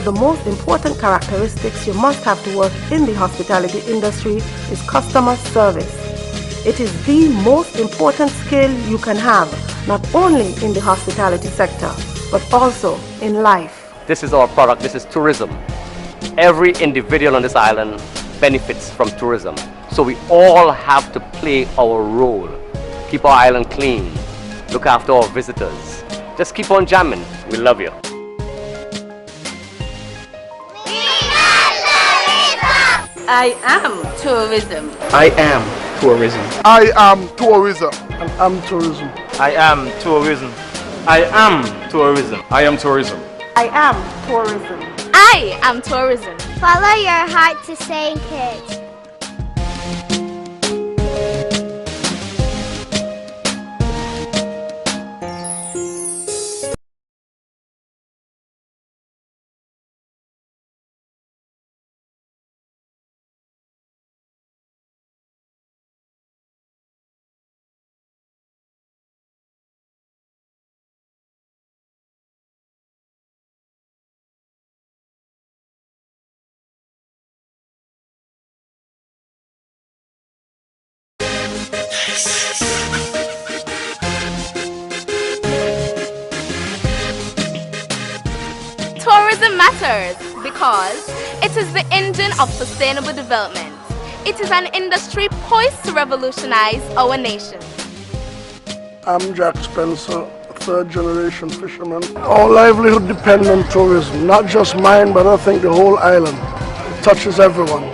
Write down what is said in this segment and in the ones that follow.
the most important characteristics you must have to work in the hospitality industry is customer service. It is the most important skill you can have, not only in the hospitality sector, but also in life. This is our product, this is tourism. Every individual on this island benefits from tourism. So we all have to play our role. Keep our island clean, look after our visitors. Just keep on jamming, we love you. I am tourism. I am tourism. I am tourism. And I'm tourism. I am tourism. I am tourism. I am tourism. I am tourism. I am tourism. Follow your heart to St. Kitts. Tourism matters because it is the engine of sustainable development. It is an industry poised to revolutionize our nation. I'm Jack Spencer, a third-generation fisherman. Our livelihood depends on tourism, not just mine, but I think the whole island. It touches everyone.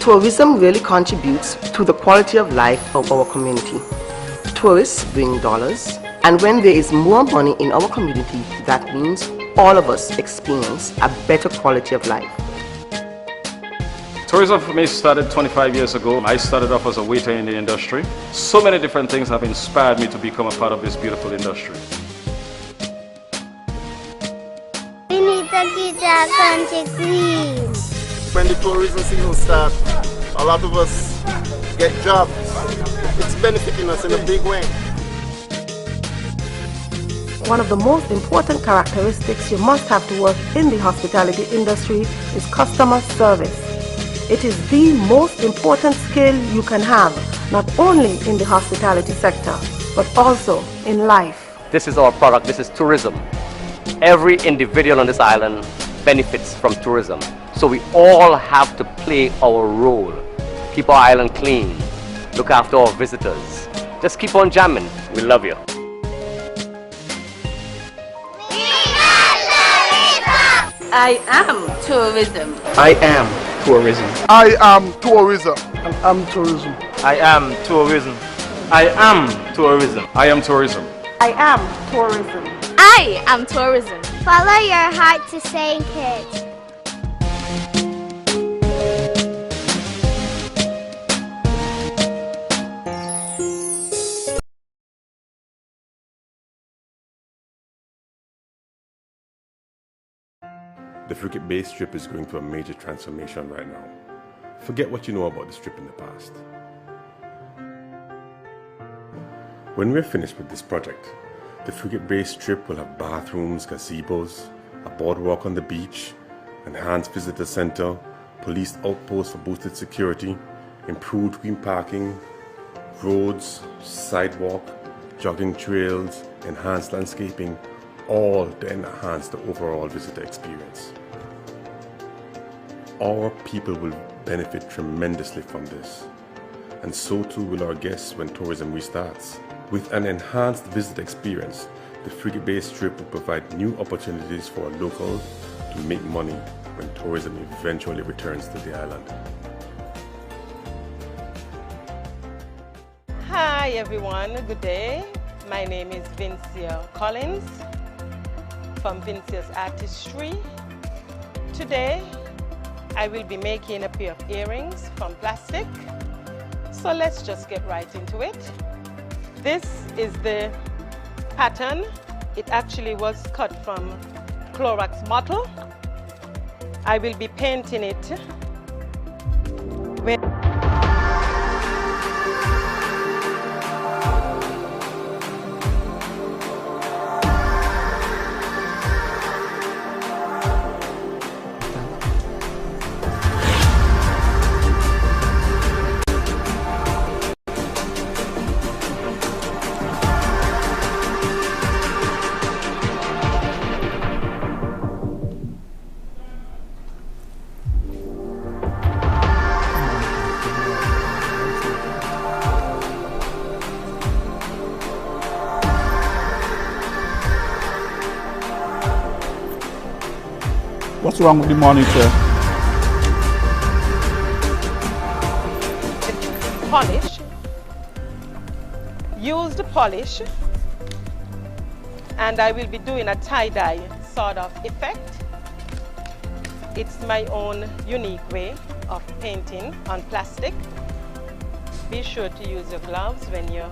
Tourism really contributes to the quality of life of our community. Tourists bring dollars, and when there is more money in our community, that means all of us experience a better quality of life. Tourism for me started 25 years ago. I started off as a waiter in the industry. So many different things have inspired me to become a part of this beautiful industry. We need to keep our country clean. When the tourism season starts, a lot of us get jobs. It's benefiting us in a big way. One of the most important characteristics you must have to work in the hospitality industry is customer service. It is the most important skill you can have, not only in the hospitality sector, but also in life. This is our product, this is tourism. Every individual on this island benefits from tourism. So we all have to play our role. Keep our island clean, look after our visitors. Just keep on jamming, we love you. I am tourism. I am tourism. I am tourism. And I'm tourism. I am tourism. I am tourism. I am tourism. I am tourism. I am tourism. Follow your heart to St. Kitts. The Frigate Bay Strip is going through a major transformation right now. Forget what you know about the strip in the past. When we're finished with this project, the Frigate Bay Strip will have bathrooms, gazebos, a boardwalk on the beach, enhanced visitor center, police outposts for boosted security, improved green parking, roads, sidewalk, jogging trails, enhanced landscaping, all to enhance the overall visitor experience. Our people will benefit tremendously from this, and so too will our guests when tourism restarts. With an enhanced visitor experience, the Frigate Bay Strip will provide new opportunities for locals to make money when tourism eventually returns to the island. Hi everyone, good day. My name is Vincia Collins from Vincia's Artistry. Today I will be making a pair of earrings from plastic. So let's just get right into it. This is the pattern. It actually was cut from Clorox bottle. I will be painting it with What's wrong with the monitor? Polish. Use the polish, and I will be doing a tie-dye sort of effect. It's my own unique way of painting on plastic. Be sure to use your gloves when you're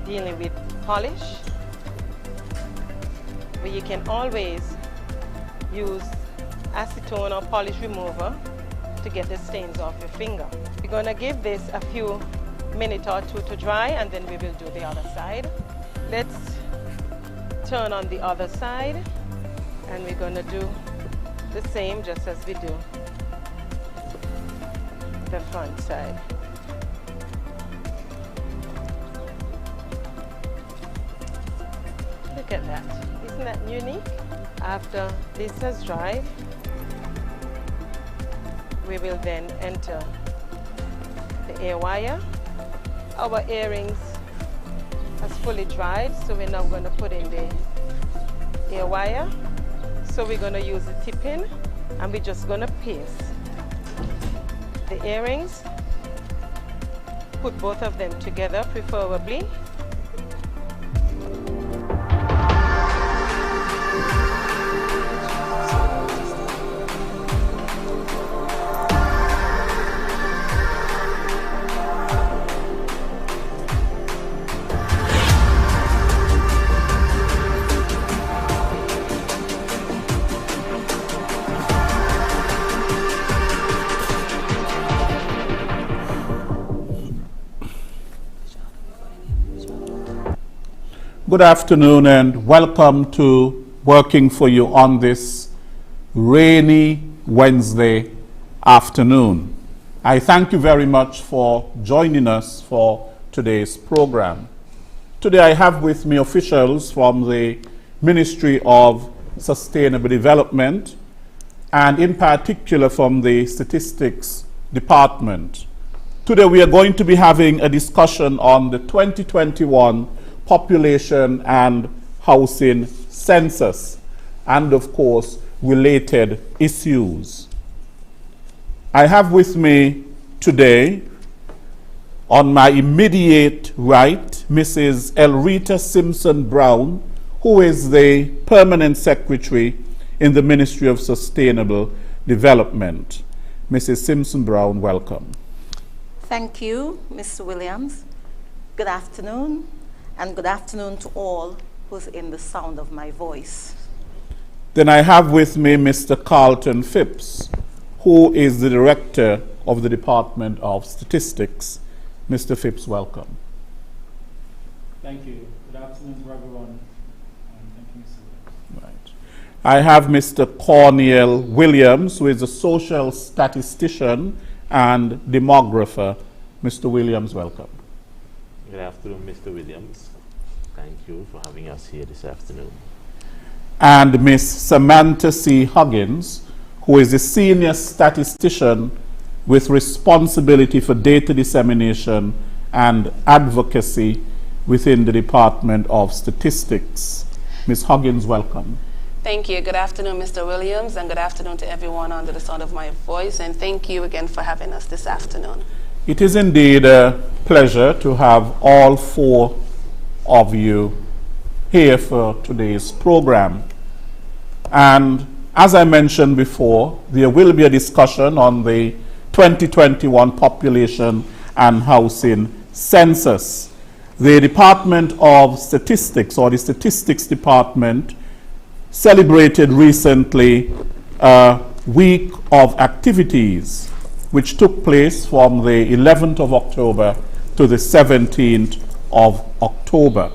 dealing with polish, but you can always use acetone or polish remover to get the stains off your finger. We're going to give this a few minutes or two to dry, and then we will do the other side. Let's turn on the other side, and we're going to do the same just as we do the front side. Look at that. Isn't that unique? After this has dried, we will then enter the air wire. Our earrings has fully dried, so we're now going to put in the air wire. So we're going to use the tip pin, and we're just going to paste the earrings. Put both of them together, preferably. Good afternoon and welcome to Working for You on this rainy Wednesday afternoon. I thank you very much for joining us for today's program. Today I have with me officials from the Ministry of Sustainable Development and in particular from the Statistics Department. Today we are going to be having a discussion on the 2021 population and housing census, and of course related issues. I have with me today on my immediate right Mrs. Elrita Simpson Brown, who is the Permanent Secretary in the Ministry of Sustainable Development. Mrs. Simpson Brown, welcome. Thank you, Mr. Williams. Good afternoon. And good afternoon to all who's in the sound of my voice. Then I have with me Mr. Carlton Phipps, who is the Director of the Department of Statistics. Mr. Phipps, welcome. Thank you. Good afternoon to everyone. Thank you, Mr. Williams. Right. I have Mr. Cornel Williams, who is a social statistician and demographer. Mr. Williams, welcome. Good afternoon, Mr. Williams. Thank you for having us here this afternoon. And Ms. Samantha C. Huggins, who is a senior statistician with responsibility for data dissemination and advocacy within the Department of Statistics. Ms. Huggins, welcome. Thank you. Good afternoon, Mr. Williams, and good afternoon to everyone under the sound of my voice, and thank you again for having us this afternoon. It is indeed a pleasure to have all four of you here for today's program. And as I mentioned before, there will be a discussion on the 2021 population and housing census. The Department of Statistics, or the Statistics Department, celebrated recently a week of activities which took place from the 11th of October to the 17th of October.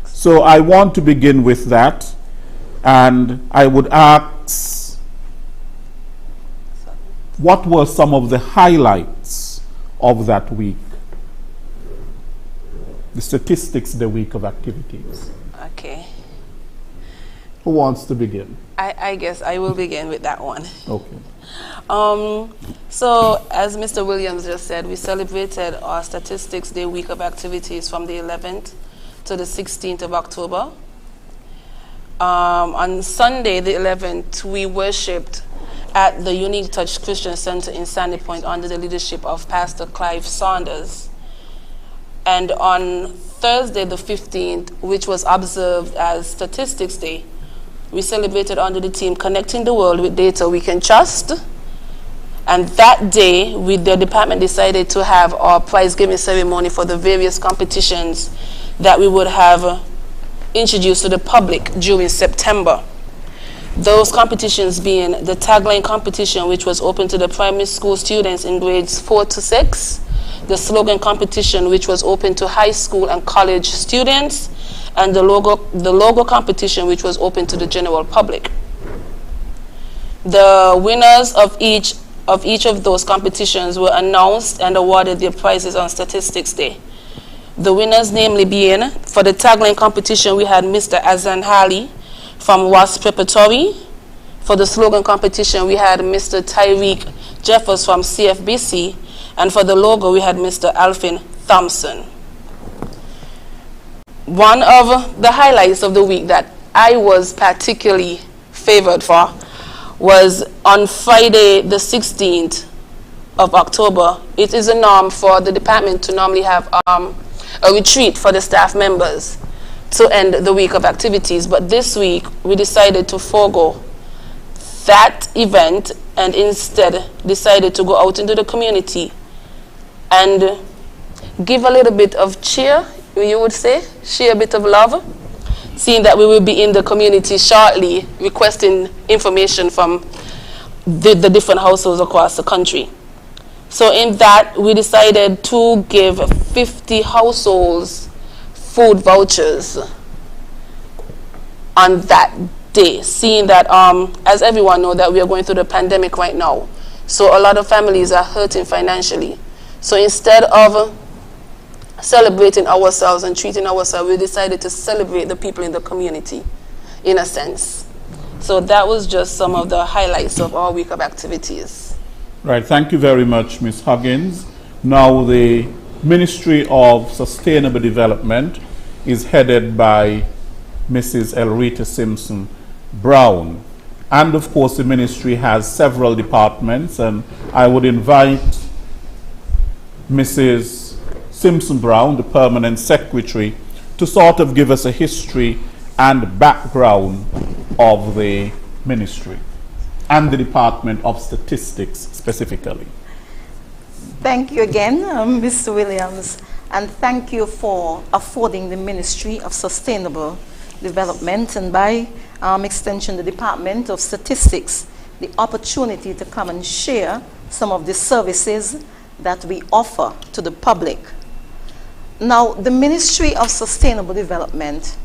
So I want to begin with that, and I would ask, what were some of the highlights of that week? The statistics, the week of activities. Okay. Who wants to begin? I guess I will begin with that one. Okay. So, as Mr. Williams just said, we celebrated our Statistics Day week of activities from the 11th to the 16th of October. On Sunday, the 11th, we worshipped at the Unique Touch Christian Center in Sandy Point under the leadership of Pastor Clive Saunders. And on Thursday, the 15th, which was observed as Statistics Day, we celebrated under the theme Connecting the World with Data We Can Trust. And that day, the department decided to have our prize giving ceremony for the various competitions that we would have introduced to the public during September. Those competitions being the Tagline competition, which was open to the primary school students in grades 4 to 6, the slogan competition, which was open to high school and college students, and the logo competition, which was open to the general public. The winners of each of those competitions were announced and awarded their prizes on Statistics Day. The winners namely being, for the Tagline competition, we had Mr. Azan Hali from Wasp Preparatory. For the slogan competition, we had Mr. Tyreek Jeffers from CFBC. And for the logo, we had Mr. Alvin Thompson. One of the highlights of the week that I was particularly favored for was on Friday, the 16th of October. It is a norm for the department to normally have a retreat for the staff members to end the week of activities. But this week, we decided to forego that event and instead decided to go out into the community and give a little bit of cheer, you would say, share a bit of love, seeing that we will be in the community shortly requesting information from the different households across the country. So in that, we decided to give 50 households food vouchers on that day, seeing that, as everyone knows, that we are going through the pandemic right now. So a lot of families are hurting financially. So instead of celebrating ourselves and treating ourselves, we decided to celebrate the people in the community, in a sense. So that was just some of the highlights of our week of activities. Right, thank you very much, Ms. Huggins. Now the Ministry of Sustainable Development is headed by Mrs. Elrita Simpson Brown. And of course the ministry has several departments, and I would invite Mrs. Simpson Brown, the permanent secretary, to sort of give us a history and background of the ministry and the Department of Statistics specifically. Thank you again, Mr. Williams, and thank you for affording the Ministry of Sustainable Development and by extension the Department of Statistics the opportunity to come and share some of the services that we offer to the public. Now, the Ministry of Sustainable Development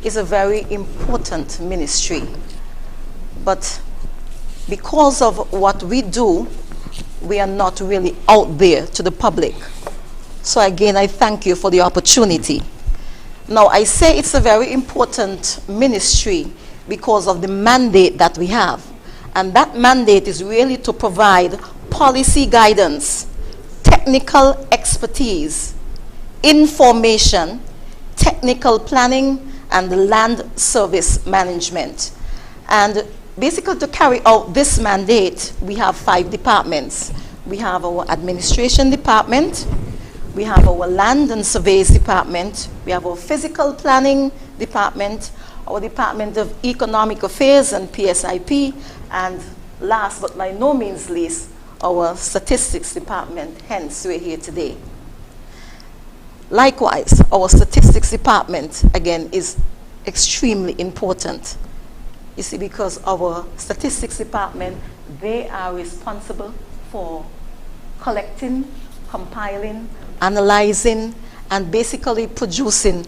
is a very important ministry, but because of what we do, we are not really out there to the public. So again, I thank you for the opportunity. Now, I say it's a very important ministry because of the mandate that we have. And that mandate is really to provide policy guidance, technical expertise, information, technical planning, and land service management. And basically to carry out this mandate, we have 5 departments. We have our administration department, we have our land and surveys department, we have our physical planning department, our Department of Economic Affairs and PSIP, and last but by no means least, our statistics department, hence we're here today. Likewise, our statistics department, again, is extremely important. You see, because our statistics department, they are responsible for collecting, compiling, analyzing, and basically producing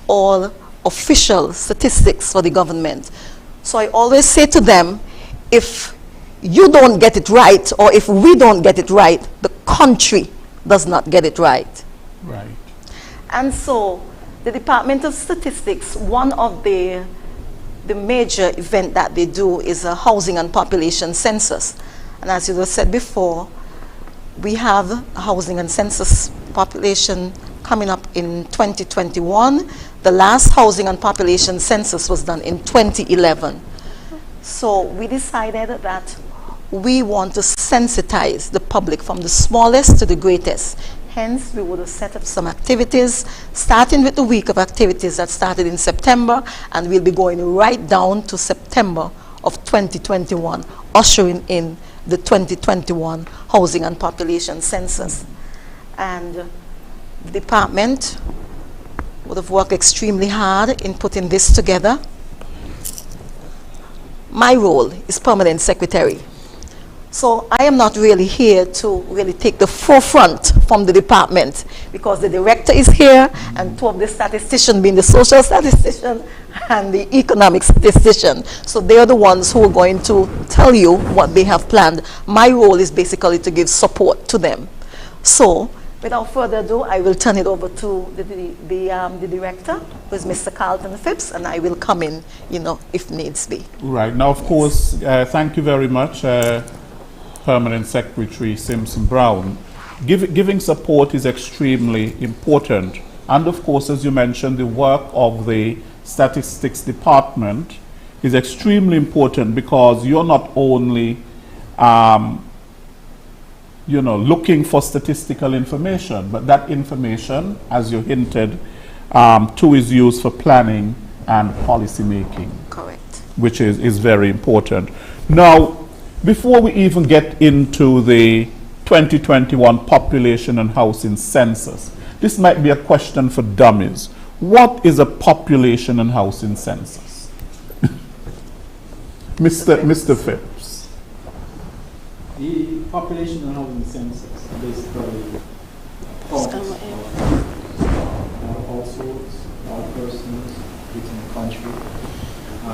all official statistics for the government. So I always say to them, if you don't get it right, or if we don't get it right, the country does not get it right. Right. And so the Department of Statistics, one of the major event that they do is a housing and population census. And as you said before, we have a housing and census population coming up in 2021. The last housing and population census was done in 2011. So we decided that we want to sensitize the public from the smallest to the greatest. Hence, we would have set up some activities, starting with the week of activities that started in September, and we'll be going right down to September of 2021, ushering in the 2021 Housing and Population Census. And the department would have worked extremely hard in putting this together. My role is permanent secretary. So I am not really here to really take the forefront from the department, because the director is here and two of the statisticians, being the social statistician and the economic statistician. So they are the ones who are going to tell you what they have planned. My role is basically to give support to them. So without further ado, I will turn it over to the director, who is Mr. Carlton Phipps, and I will come in, if needs be. Right. Now, of course, thank you very much, Permanent Secretary Simpson Brown. Giving support is extremely important. And of course, as you mentioned, the work of the Statistics Department is extremely important, because you're not only looking for statistical information, but that information, as you hinted, too, is used for planning and policy making. Correct. Which is very important. Now, before we even get into the 2021 population and housing census, this might be a question for dummies. What is a population and housing census? Mr. Phipps. The population and housing census basically counts all households, all persons within the country.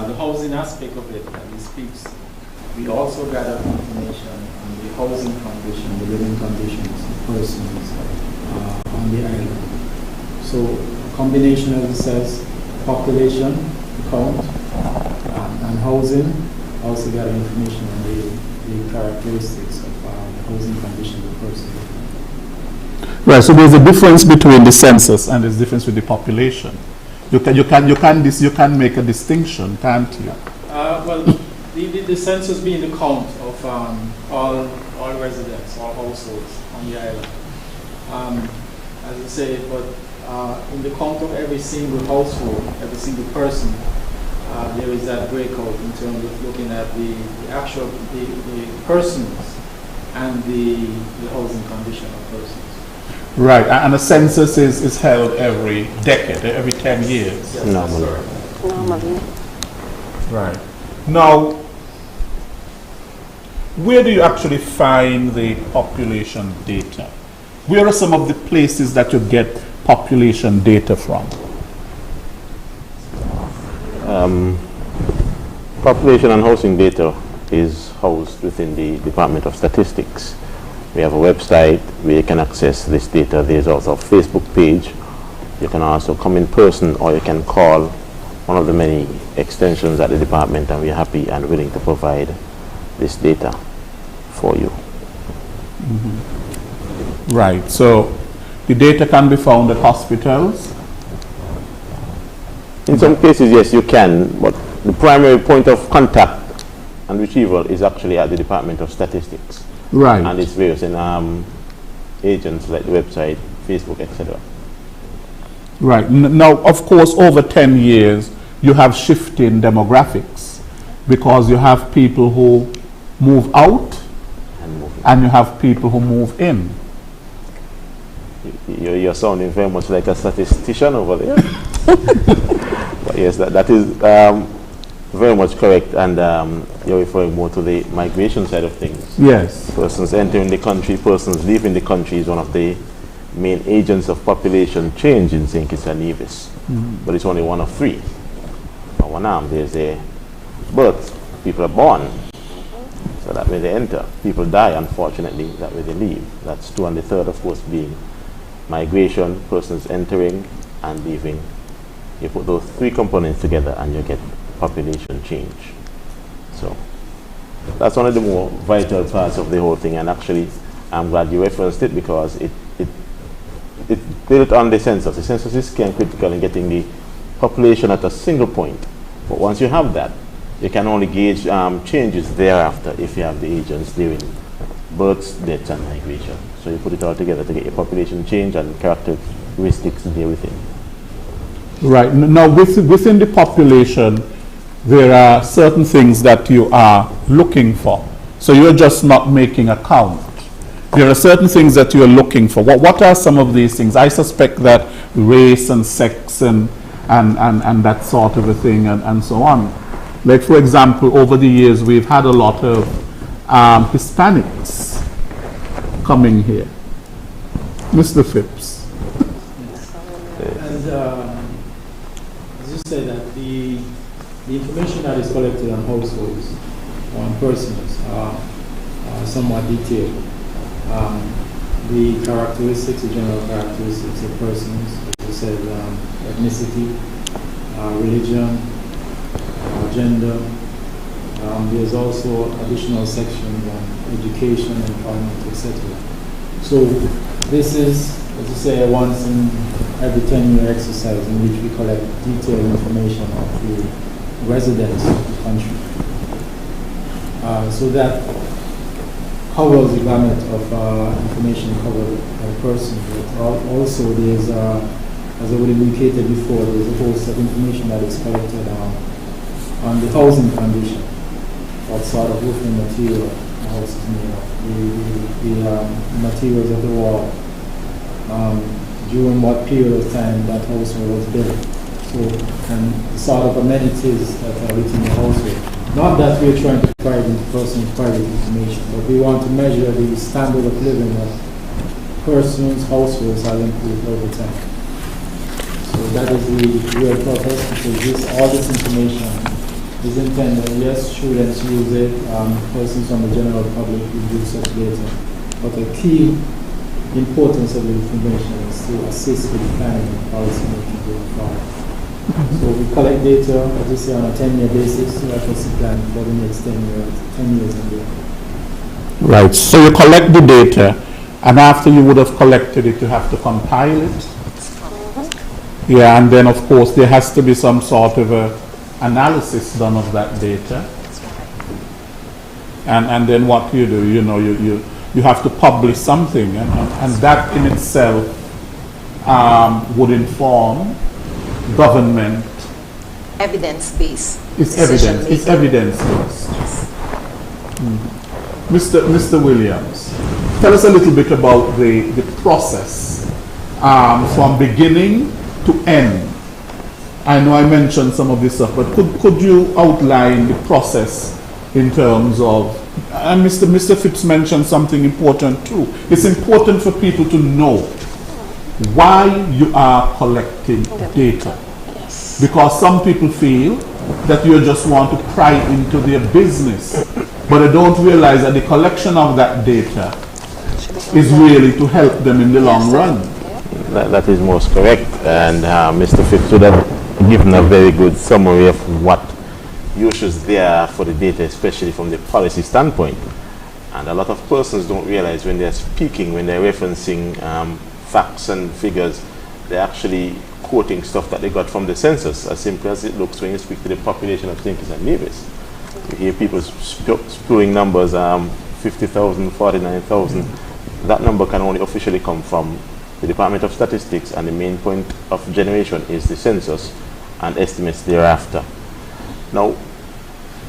The housing aspect of it, it speaks. We also gather information on the housing condition, the living conditions of persons on the island. So a combination, as it says, population, count, and housing, also gather information on the characteristics of the housing condition of the person. Right, so there's a difference between the census and there's a difference with the population. You can make a distinction, can't you? Well, the census being the count of all residents, all households on the island. As I say, but in the count of every single household, every single person, there is that breakout in terms of looking at the actual the persons and the housing condition of persons. Right, and a census is held every decade, every 10 years. Yes, Normally. Right. Now, where do you actually find the population data? Where are some of the places that you get population data from? Population and housing data is housed within the Department of Statistics. We have a website where you can access this data. There's also a Facebook page. You can also come in person, or you can call one of the many extensions at the department, and we're happy and willing to provide this data for you. Mm-hmm. Right, so the data can be found at hospitals? In some cases, yes, you can, but the primary point of contact and retrieval is actually at the Department of Statistics. Right. And its various agents like the website, Facebook, etc. Right. Now, of course, over 10 years, you have shifting demographics, because you have people who move out and you have people who move in. You're sounding very much like a statistician over there. But yes, that is very much correct, and you're referring more to the migration side of things. Yes. Persons entering the country, persons leaving the country is one of the main agents of population change in St. Kitts and Nevis. Mm-hmm. But it's only one of three. On one arm, there's a birth. People are born, so that way they enter. People die, unfortunately, that way they leave. That's two, and the third, of course, being migration, persons entering and leaving. You put those three components together and you get population change. So that's one of the more vital parts of the whole thing, and actually I'm glad you referenced it, because it built on the census. The census is key and critical in getting the population at a single point. But once you have that, you can only gauge changes thereafter if you have the agents during births, deaths, and migration. So you put it all together to get your population change and characteristics there within. Right. Now, within the population, there are certain things that you are looking for. So you're just not making a count. There are certain things that you're looking for. What are some of these things? I suspect that race and sex and that sort of a thing and so on. Like, for example, over the years, we've had a lot of Hispanics coming here. Mr. Phipps. And as you say that the information that is collected on households or on persons are somewhat detailed. The characteristics, the general characteristics of persons, as you said, ethnicity, religion, gender. There's also additional sections on education, employment, etc. So this is, as you say, once in every 10-year exercise in which we collect detailed information of the residents of the country. So that covers the gamut of information covered by person. But also there's, as I already indicated before, there's a host of information that is collected on the housing condition, what sort of roofing material the house is made of, the materials of the wall, during what period of time that household was built, so, and the sort of amenities that are within the household. Not that we're trying to pry into person's private information, but we want to measure the standard of living of persons, households have improved over time. So that is the real purpose, because all this information is intended. Yes, students use it, persons from the general public will use such data, but the key importance of the information is to assist with planning and policy making going forward. So we collect data, as you say, on a 10-year basis to help us plan for the next 10 years and beyond. Right, so you collect the data, and after you would have collected it, you have to compile it. Yeah, and then of course there has to be some sort of a analysis done of that data. And then what you do, you have to publish something, and that in itself would inform government. Evidence-based. It's evidence-based. Yes. Mr. Williams, tell us a little bit about the process from beginning to end. I know I mentioned some of this stuff, but could you outline the process in terms of, and Mr. Phipps mentioned something important too. It's important for people to know why you are collecting data. Yes. Because some people feel that you just want to pry into their business, but they don't realize that the collection of that data is really to help them in the long run. That is most correct, and Mr. Phipps would have given a very good summary of what uses there are for the data, especially from the policy standpoint. And a lot of persons don't realize when they're speaking, when they're referencing facts and figures, they're actually quoting stuff that they got from the census, as simple as it looks when you speak to the population of St. Kitts and Nevis. You hear people spewing numbers, 50,000, 49,000. That number can only officially come from the Department of Statistics, and the main point of generation is the census and estimates thereafter. Now,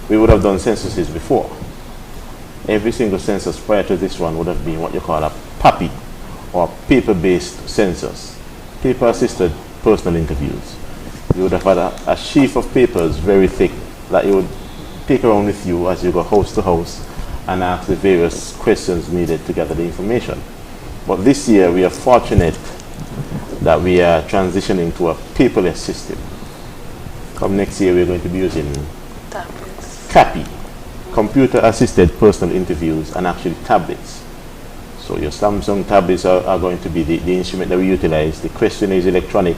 we would have done censuses before. Every single census prior to this one would have been what you call a PAPI, or paper-based census, paper-assisted personal interviews. You would have had a sheaf of papers very thick that you would take around with you as you go house to house and ask the various questions needed to gather the information. But this year we are fortunate that we are transitioning to a paperless system. Come next year we're going to be using CAPI, computer-assisted personal interviews, and actually tablets. So your Samsung tablets are going to be the instrument that we utilize. The question is electronic,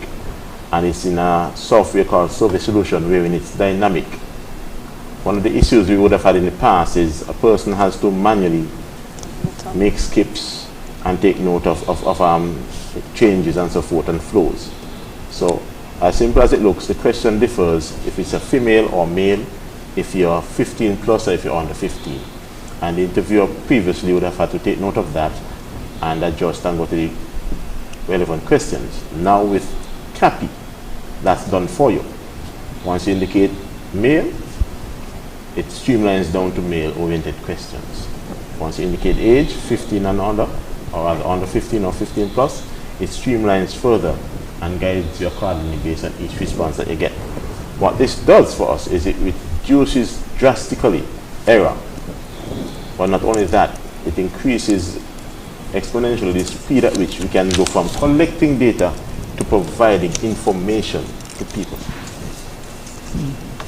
and it's in a software called Survey Solution, wherein it's dynamic. One of the issues we would have had in the past is a person has to manually make skips and take note of it changes and so forth and flows. So as simple as it looks, the question differs if it's a female or male, if you're 15 plus or if you're under 15. And the interviewer previously would have had to take note of that and adjust and go to the relevant questions. Now with CAPI, that's done for you. Once you indicate male, it streamlines down to male-oriented questions. Once you indicate age, 15 and under, or rather under 15 or 15 plus, it streamlines further and guides you accordingly based on each response that you get. What this does for us is it reduces drastically error. But not only that, it increases exponentially the speed at which we can go from collecting data to providing information to people.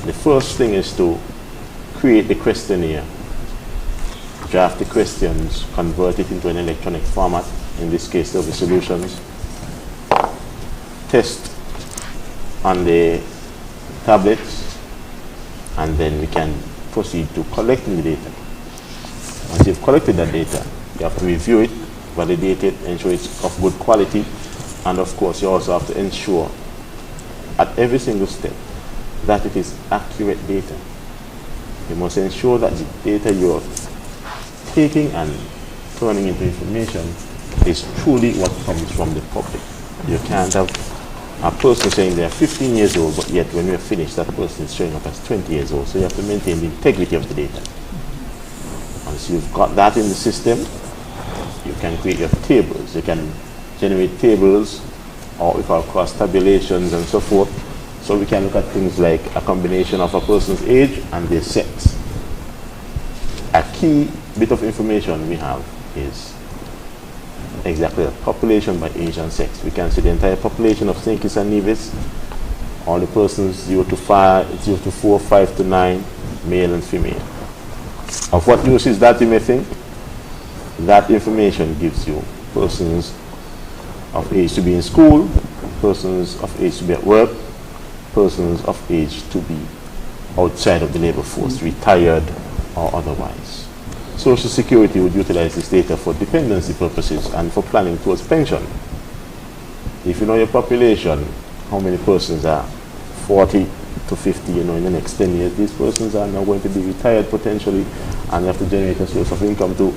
The first thing is to create the questionnaire, draft the questions, convert it into an electronic format, in this case Survey Solutions, test on the tablets, and then we can proceed to collecting the data. Once you've collected that data, you have to review it, validate it, ensure it's of good quality, and of course you also have to ensure at every single step that it is accurate data. You must ensure that the data you're taking and turning into information is truly what comes from the public. You can't have a person saying they're 15 years old, but yet when we're finished, that person is showing up as 20 years old. So you have to maintain the integrity of the data. Once you've got that in the system, you can create your tables. You can generate tables, or we call cross tabulations and so forth. So we can look at things like a combination of a person's age and their sex. A key bit of information we have is exactly the population by age and sex. We can see the entire population of St. Kitts and Nevis, all the persons 0 to 4, 5 to 9, male and female. Of what use is that, you may think? That information gives you persons of age to be in school, persons of age to be at work, persons of age to be outside of the labor force, retired or otherwise. Social Security would utilize this data for dependency purposes and for planning towards pension. If you know your population, how many persons are 40 to 50, you know, in the next 10 years, these persons are now going to be retired potentially, and you have to generate a source of income to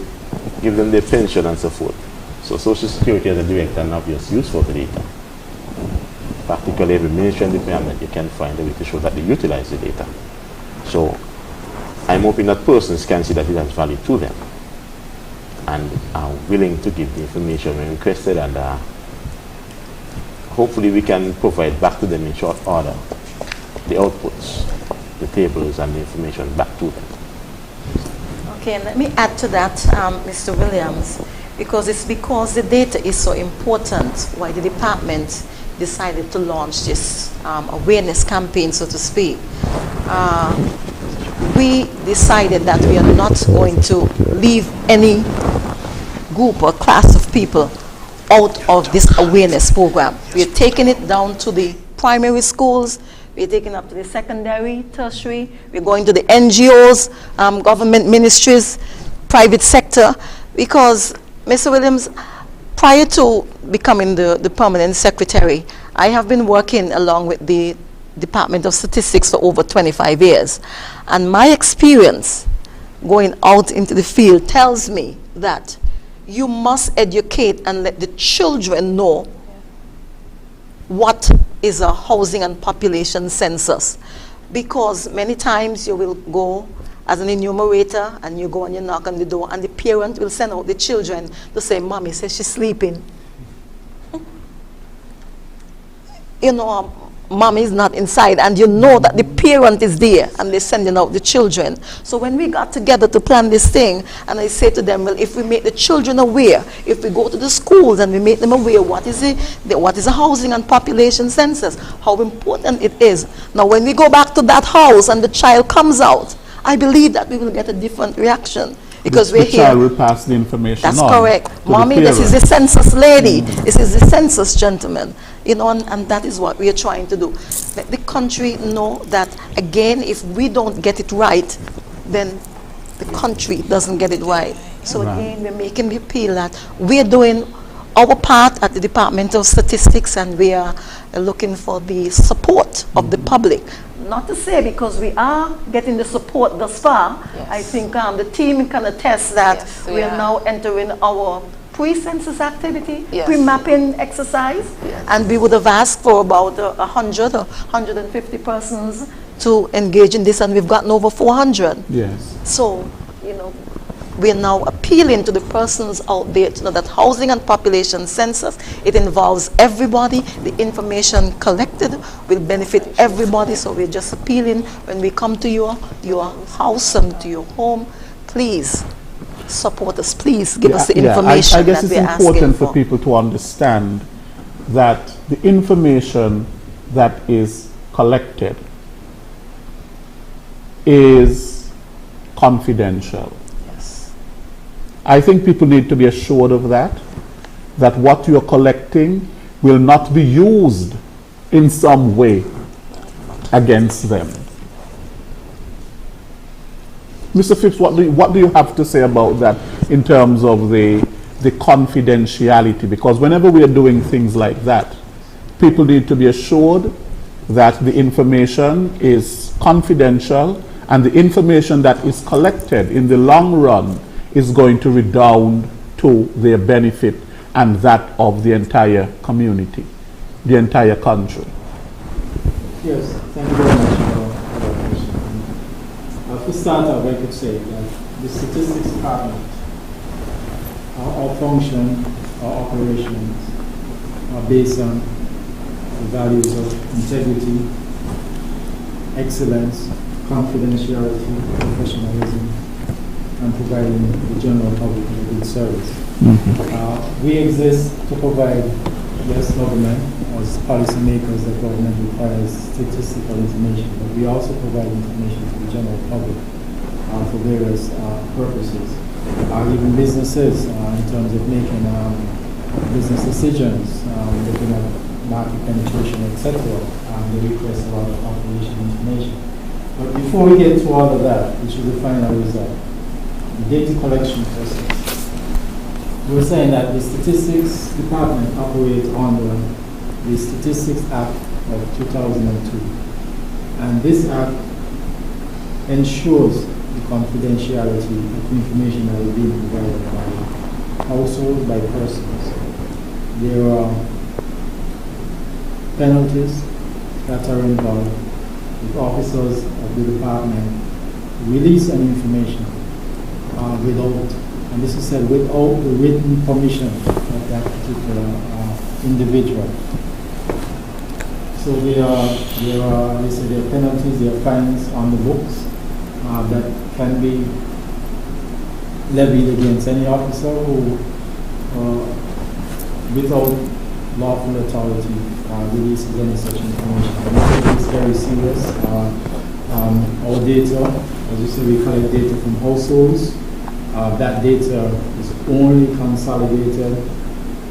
give them their pension and so forth. So Social Security has a direct and obvious use for the data. Practically every ministry and department, you can find a way to show that they utilize the data. So I'm hoping that persons can see that it has value to them and are willing to give the information when requested, and hopefully we can provide back to them in short order the outputs, the tables and the information back to them. Okay, and let me add to that, Mr. Williams, because the data is so important why the department decided to launch this awareness campaign, so to speak. We decided that we are not going to leave any group or class of people out of this awareness program. We are taking it down to the primary schools, we're taking up to the secondary, tertiary, we're going to the NGOs, government ministries, private sector, because, Mr. Williams, prior to becoming the permanent secretary, I have been working along with the Department of Statistics for over 25 years. And my experience going out into the field tells me that you must educate and let the children know what is a housing and population census. Because many times you will go as an enumerator and you go and you knock on the door and the parent will send out the children to say, Mommy says she's sleeping. You know, Mommy is not inside, and you know that the parent is there and they're sending out the children. So when we got together to plan this thing, and I say to them, well, if we make the children aware, if we go to the schools and we make them aware what is a housing and population census, how important it is. Now when we go back to that house and the child comes out, I believe that we will get a different reaction. Because we're here. The child will pass the information on. That's correct. Mommy, this is the census lady. This is the census gentleman. You know, and that is what we are trying to do. Let the country know that, again, if we don't get it right, then the country doesn't get it right. So again, we're making the appeal that we're doing our part at the Department of Statistics, and we are looking for the support of the public. Not to say, because we are getting the support thus far, I think the team can attest that we are now entering our pre-census activity, pre-mapping exercise, and we would have asked for about 100 or 150 persons to engage in this, and we've gotten over 400. Yes. So, we are now appealing to the persons out there to know that housing and population census, it involves everybody. The information collected will benefit everybody. So we're just appealing, when we come to your house and to your home, please support us. Please give us the information. I guess that it's important for people to understand that the information that is collected is confidential. I think people need to be assured of that what you're collecting will not be used in some way against them. Mr. Phipps, what do you have to say about that in terms of the confidentiality? Because whenever we are doing things like that, people need to be assured that the information is confidential, and the information that is collected in the long run is going to redound to their benefit and that of the entire community, the entire country. Yes, thank you very much for that question. For startup, I could say that the statistics department, our function, our operations are based on the values of integrity, excellence, confidentiality, professionalism, and providing the general public a good service. We exist to provide, government, as policymakers, the government requires statistical information, but we also provide information to the general public for various purposes. Even businesses, in terms of making business decisions, looking at market penetration, etc., they request a lot of operation information. But before we get to all of that, which is the final result, the data collection process. We're saying that the Statistics Department operates under the Statistics Act of 2002. And this act ensures the confidentiality of information that is being provided by households, by persons. There are penalties that are involved if officers of the department release any information without, and this is said, without the written permission of that particular individual. So there are penalties, there are fines on the books that can be levied against any officer who, without lawful authority, releases any such information. And I think it's very serious. Our data, as you say, we collect data from households. That data is only consolidated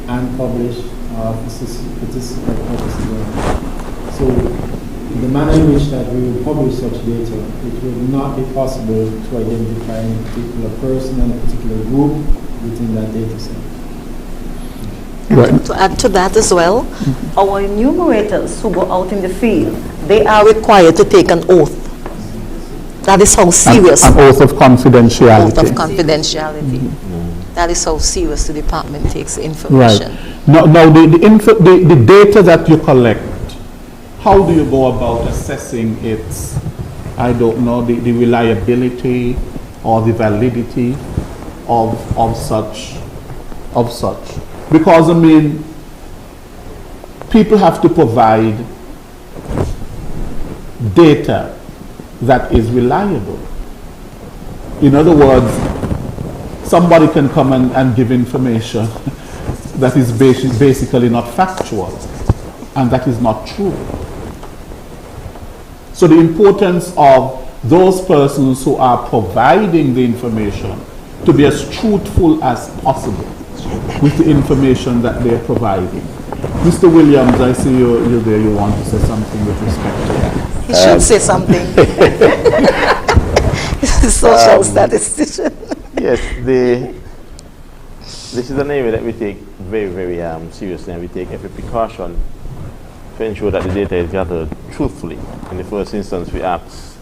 and published for statistical purposes. So the manner in which that we will publish such data, it will not be possible to identify any particular person and a particular group within that data set. To add to that as well, our enumerators who go out in the field, they are required to take an oath. That is how serious. An oath of confidentiality. Oath of confidentiality. That is how serious the department takes information. Right. Now the data that you collect, how do you go about assessing its, I don't know, the reliability or the validity of such? Because, I mean, people have to provide data that is reliable. In other words, somebody can come and give information that is basically not factual, and that is not true. So the importance of those persons who are providing the information to be as truthful as possible with the information that they're providing. Mr. Williams, I see you're there. You want to say something with respect to that? He should say something. He's a social statistician. Yes, This is an area that we take very, very seriously, and we take every precaution to ensure that the data is gathered truthfully. In the first instance, we ask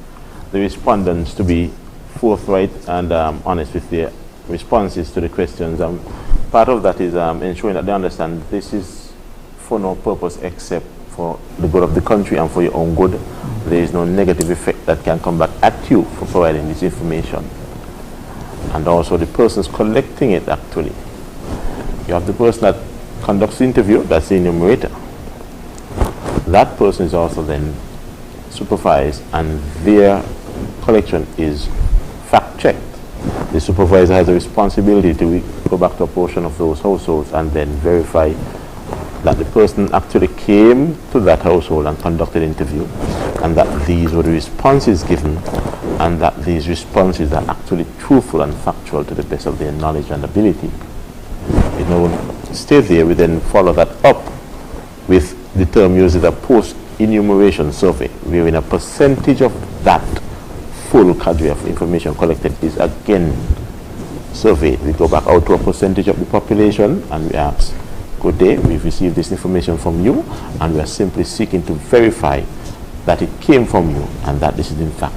the respondents to be forthright and honest with their responses to the questions. Part of that is ensuring that they understand this is for no purpose except for the good of the country and for your own good. There is no negative effect that can come back at you for providing this information. And also the persons collecting it actually. You have the person that conducts the interview, that's the enumerator. That person is also then supervised and their collection is fact-checked. The supervisor has a responsibility to go back to a portion of those households and then verify that the person actually came to that household and conducted an interview, and that these were the responses given, and that these responses are actually truthful and factual to the best of their knowledge and ability. You know, stay there, we then follow that up with the term used as a post-enumeration survey, wherein a percentage of that full cadre of information collected is again surveyed. We go back out to a percentage of the population and we ask, good day, we've received this information from you and we are simply seeking to verify that it came from you and that this is in fact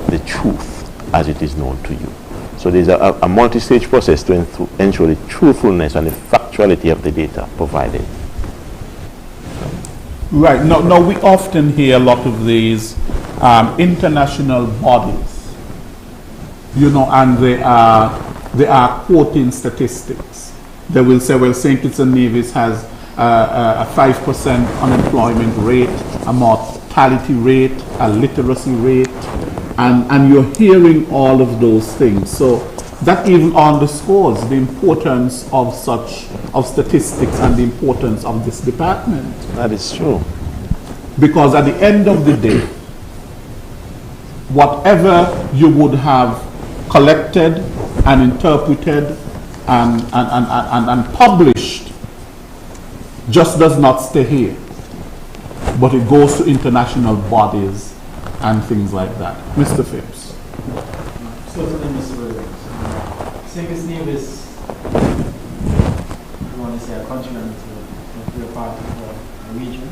the truth as it is known to you. So there's a multi-stage process to ensure the truthfulness and the factuality of the data provided. Right. Now we often hear a lot of these international bodies, you know, and they are quoting statistics. They will say, well, St. Kitts and Nevis has a 5% unemployment rate, a mortality rate, a literacy rate, and you're hearing all of those things. So that even underscores the importance of statistics and the importance of this department. That is true. Because at the end of the day, whatever you would have collected and interpreted and published just does not stay here, but it goes to international bodies and things like that. Mr. Phipps. Certainly, Mr. Williams. St. Kitts Nevis, I want to say a continent, but we're part of a region,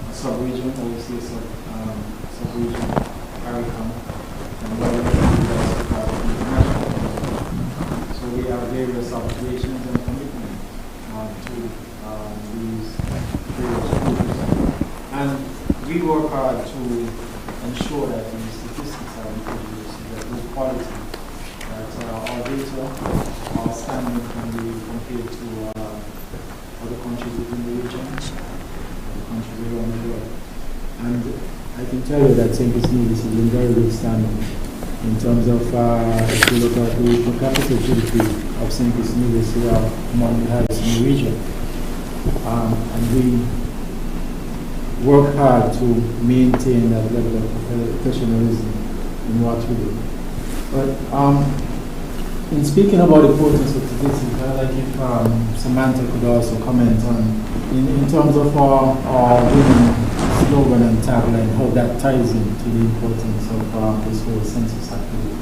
a sub-region, or we say sub-region, CARICOM, and we're part of the international community. So we have various obligations and commitments to these various groups. And we work hard to ensure that the statistics are introduced, that good quality, that our data, our standing can be compared to other countries within the region, other countries around the world. And I can tell you that St. Kitts Nevis is in very good standing in terms of, if you look at the per capita GDP of St. Kitts Nevis, we are among the highest in the region. And we work hard to maintain that level of professionalism in what we do. But in speaking about the importance of statistics, I'd like if Samantha could also comment on, in terms of our women slogan and tagline, how that ties into the importance of this whole census activity.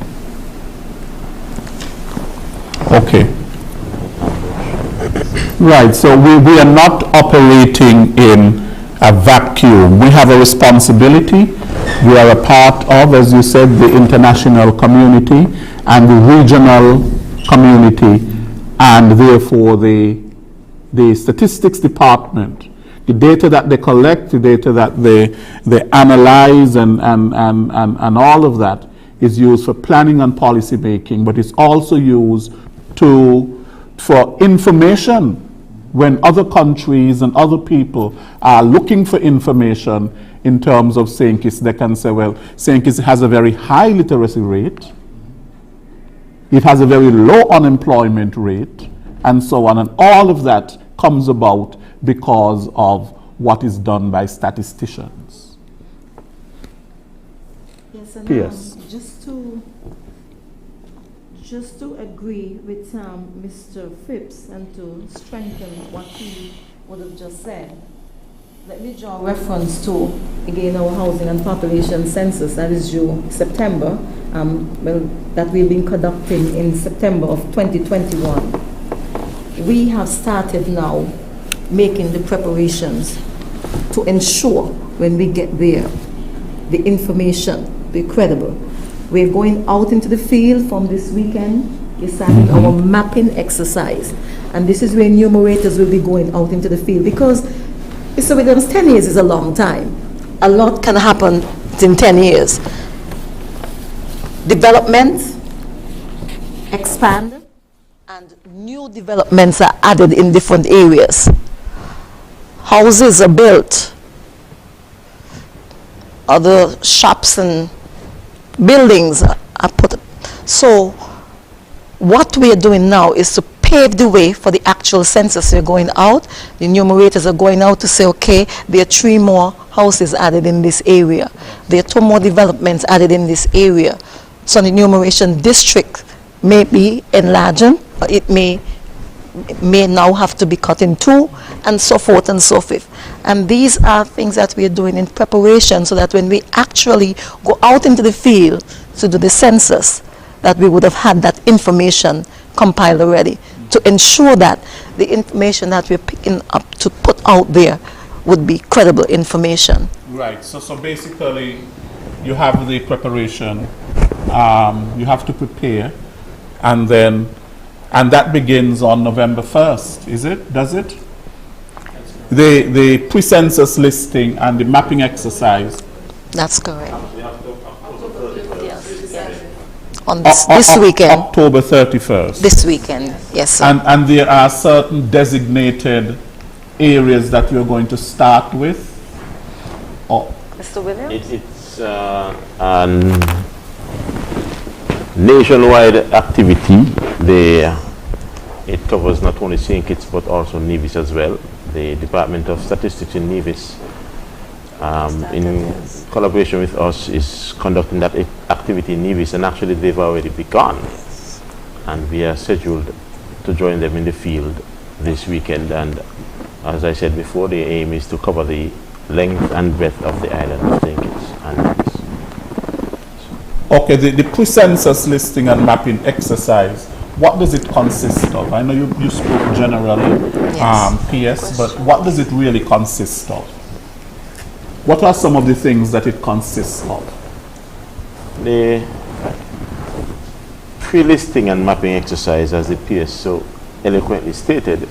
Okay. Right, so we are not operating in a vacuum. We have a responsibility. We are a part of, as you said, the international community and the regional community, and therefore the statistics department, the data that they collect, the data that they analyze and all of that is used for planning and policy making, but it's also used for information. When other countries and other people are looking for information in terms of St. Kitts, they can say, well, St. Kitts has a very high literacy rate, it has a very low unemployment rate, and so on. And all of that comes about because of what is done by statisticians. Yes, and yes. Just to agree with Mr. Phipps and to strengthen what he would have just said, let me draw reference to, again, our housing and population census that is due September, that we've been conducting in September of 2021. we have started now making the preparations to ensure when we get there, the information be credible. We're going out into the field from this weekend. We're starting our mapping exercise. And this is where enumerators will be going out into the field, because Mr. Williams, 10 years is a long time. A lot can happen in 10 years. Development, expand, and new developments are added in different areas. Houses are built, other shops and buildings are put up. So what we are doing now is to pave the way for the actual census. We're going out, the enumerators are going out to say, okay, there are 3 more houses added in this area. There are 2 more developments added in this area. So the enumeration district may be enlarging, or it may now have to be cut in 2, and so forth and so forth. And these are things that we are doing in preparation so that when we actually go out into the field to do the census, that we would have had that information compiled already, to ensure that the information that we're picking up to put out there would be credible information. Right. So basically, you have the preparation, you have to prepare, and that begins on November 1st, is it? Does it? The pre-census listing and the mapping exercise. That's correct. On this weekend. October 31st. This weekend, yes, sir. And there are certain designated areas that you're going to start with? Or Mr. Williams? It's nationwide activity. It covers not only St. Kitts but also Nevis as well. The Department of Statistics in Nevis, in collaboration with us, is conducting that activity in Nevis, and actually they've already begun. And we are scheduled to join them in the field this weekend. And as I said before, the aim is to cover the length and breadth of the island of St. Kitts and Nevis. Okay, the pre-census listing and mapping exercise, what does it consist of? I know you spoke generally, yes. PS, but what does it really consist of? What are some of the things that it consists of? The pre-listing and mapping exercise, as the PS so eloquently stated,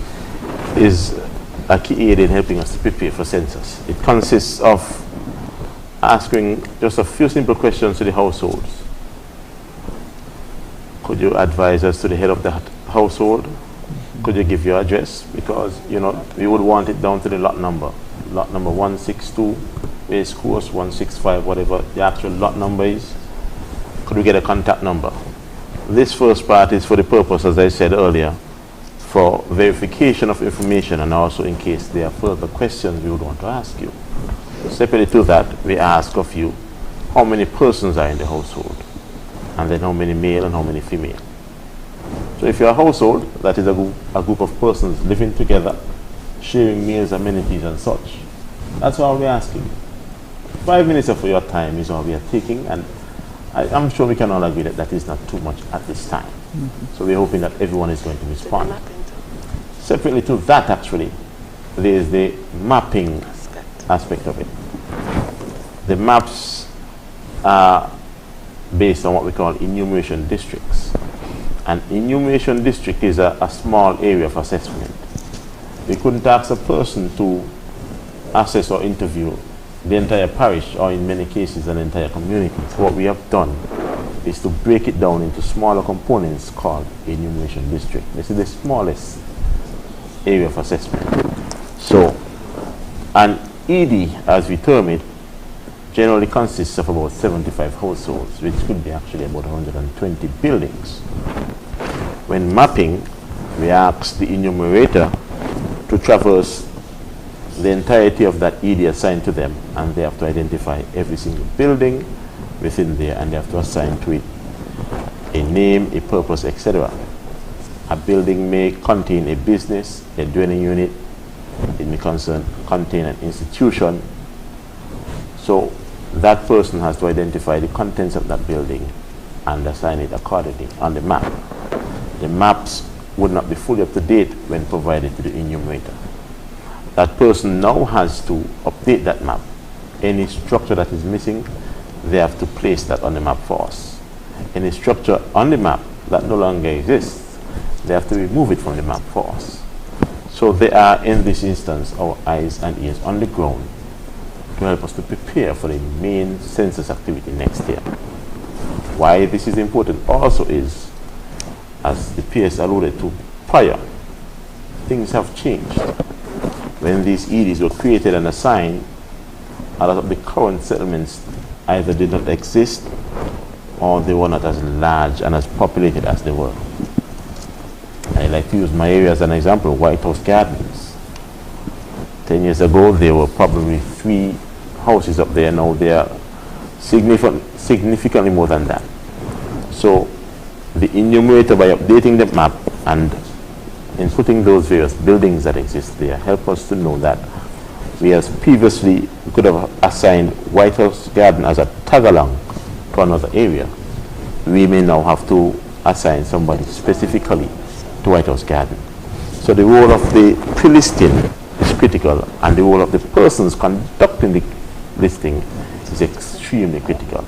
is a key aid in helping us to prepare for census. It consists of asking just a few simple questions to the households. Could you advise us to the head of the household? Could you give your address? Because, you know, we would want it down to the lot number. Lot number 162, race course 165, whatever the actual lot number is. Could we get a contact number? This first part is for the purpose, as I said earlier, for verification of information, and also in case there are further questions we would want to ask you. Separately to that, we ask of you how many persons are in the household, and then how many male and how many female. So if you're a household, that is a group of persons living together, sharing meals, amenities and such, that's what we're asking. 5 minutes of your time is all we are taking, and I'm sure we can all agree that that is not too much at this time. So we're hoping that everyone is going to respond. Separately to that, actually, there is the mapping aspect of it. The maps are based on what we call enumeration districts. An enumeration district is a small area of assessment. We couldn't ask a person to assess or interview the entire parish, or in many cases an entire community. So what we have done is to break it down into smaller components called enumeration district. This is the smallest area of assessment. So an ED, as we term it, generally consists of about 75 households, which could be actually about 120 buildings. When mapping, we ask the enumerator to traverse the entirety of that ED assigned to them, and they have to identify every single building within there, and they have to assign to it a name, a purpose, etc. A building may contain a business, a dwelling unit, it may contain an institution. So that person has to identify the contents of that building and assign it accordingly on the map. The maps would not be fully up to date when provided to the enumerator. That person now has to update that map. Any structure that is missing, they have to place that on the map for us. Any structure on the map that no longer exists, they have to remove it from the map for us. So they are, in this instance, our eyes and ears on the ground to help us to prepare for the main census activity next year. Why this is important also is, as the PS alluded to prior, things have changed. When these EDs were created and assigned, a lot of the current settlements either did not exist or they were not as large and as populated as they were. I like to use my area as an example, White House Gardens. 10 years ago, there were probably 3 houses up there. Now they are significantly more than that. So the enumerator, by updating the map and inputting those various buildings that exist there, help us to know that we as previously could have assigned White House Garden as a tag-along to another area. We may now have to assign somebody specifically to White House Garden. So the role of the pre-listing is critical, and the role of the persons conducting the listing is extremely critical.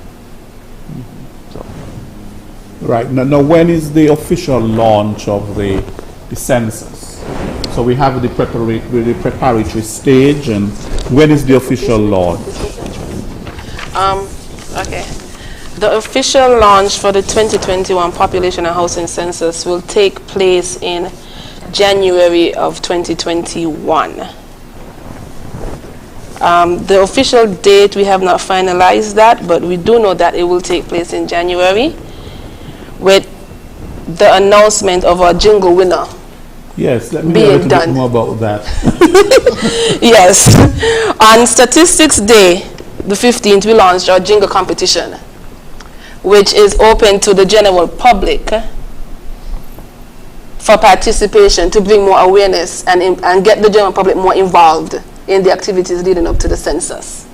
So. Right. Now, when is the official launch of the census? So we have the preparatory stage, and when is the official launch? Okay. The official launch for the 2021 Population and Housing Census will take place in January of 2021. The official date, we have not finalized that, but we do know that it will take place in January with the announcement of our Jingle winner. Yes, let me hear a little bit more about that. Yes. On Statistics Day, the 15th, we launched our Jingle competition, which is open to the general public for participation, to bring more awareness and get the general public more involved in the activities leading up to the census.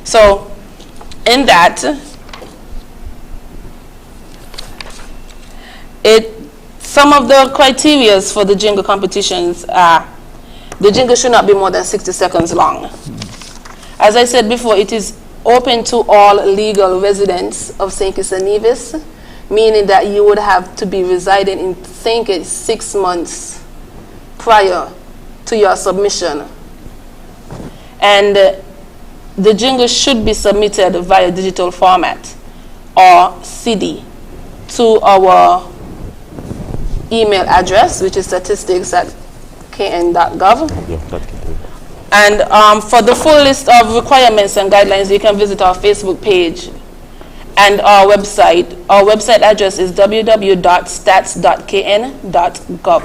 So in that, some of the criteria for the Jingle competitions are the jingle should not be more than 60 seconds long. As I said before, it is open to all legal residents of St. Kitts and Nevis, meaning that you would have to be residing in St. Kitts 6 months prior to your submission. And the jingle should be submitted via digital format or CD to our email address, which is statistics@kn.gov. And for the full list of requirements and guidelines, you can visit our Facebook page and our website. Our website address is www.stats.kn.gov.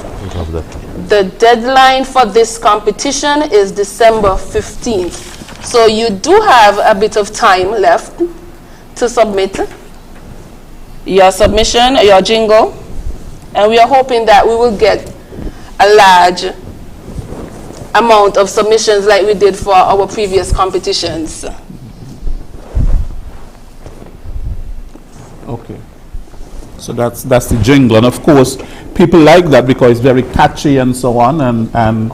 The deadline for this competition is December 15th. So you do have a bit of time left to submit your submission, your jingle. And we are hoping that we will get a large amount of submissions like we did for our previous competitions. Okay. So that's the jingle, and of course people like that because it's very catchy and so on, and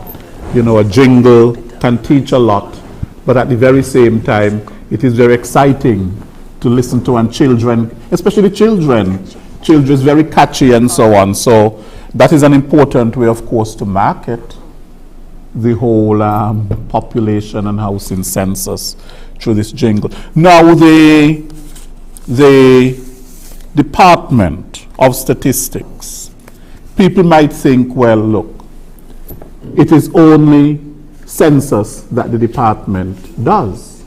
you know, a jingle can teach a lot, but at the very same time it is very exciting to listen to, and children, especially children is very catchy and so on. So that is an important way, of course, to market the whole population and housing census through this jingle. Now the Department of Statistics, people might think, well, look, it is only census that the department does.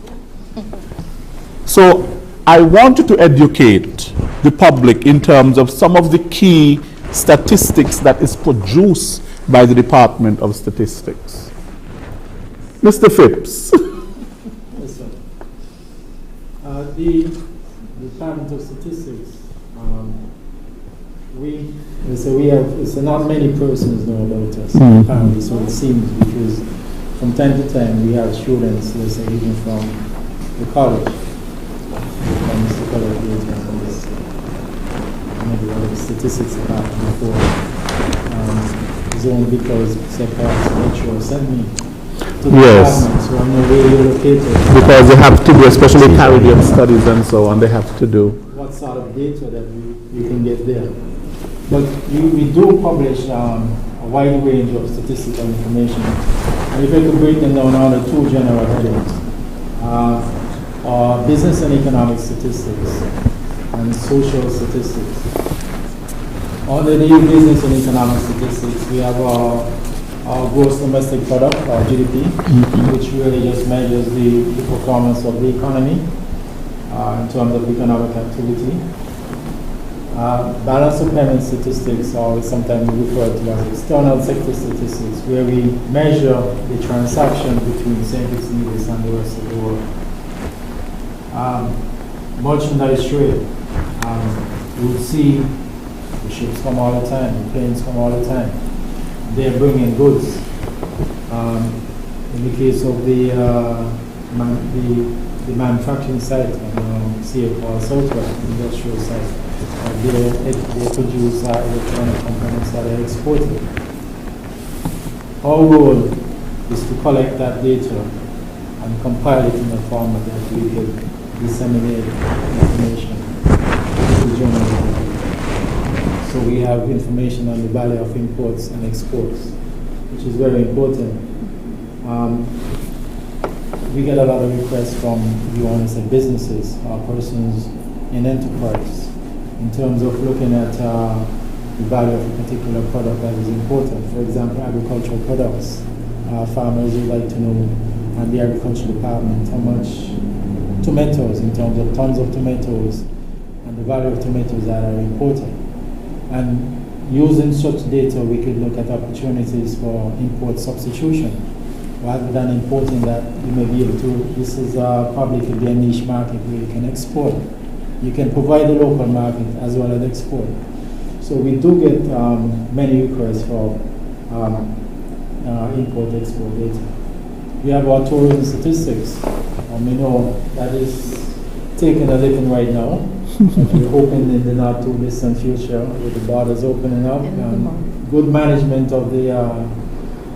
So I wanted to educate the public in terms of some of the key statistics that is produced by the Department of Statistics. Mr. Phipps. Yes, sir. The Department of Statistics, not many persons know about us, apparently, so it seems, because from time to time we have students, let's say, even from the college, from Mr. College, maybe one of the statistics department before. It's only because perhaps Metro sent me to the Yes. department, so I know where you're located. Because they have to do, especially Caribbean studies and so on, they have to do. What sort of data that you can get there. But we do publish a wide range of statistical information. And if I could break them down under two general headings, business and economic statistics and social statistics. Under the business and economic statistics, we have our gross domestic product, our GDP, which really just measures the performance of the economy in terms of economic activity. Balance of payment statistics, or sometimes referred to as external sector statistics, where we measure the transaction between SKNIS and the rest of the world. Merchandise trade, you would see the ships come all the time, the planes come all the time. They're bringing goods. In the case of the manufacturing site on CFR Southwest industrial site, they produce electronic components that are exported. Our role is to collect that data and compile it in a format that we can disseminate information to the general public. So we have information on the value of imports and exports, which is very important. We get a lot of requests from the owners of businesses or persons in enterprise in terms of looking at the value of a particular product that is important. For example, agricultural products. Farmers would like to know, and the agriculture department, how much tomatoes, in terms of tons of tomatoes, and the value of tomatoes that are imported. And using such data, we could look at opportunities for import substitution. Rather than importing that, you may be able to, this is probably could be a niche market where you can export. You can provide the local market as well as export. So we do get many requests for import-export data. We have our tourism statistics. We know that is taking a living right now. We're hoping in the not too distant future, with the borders opening up, good management of the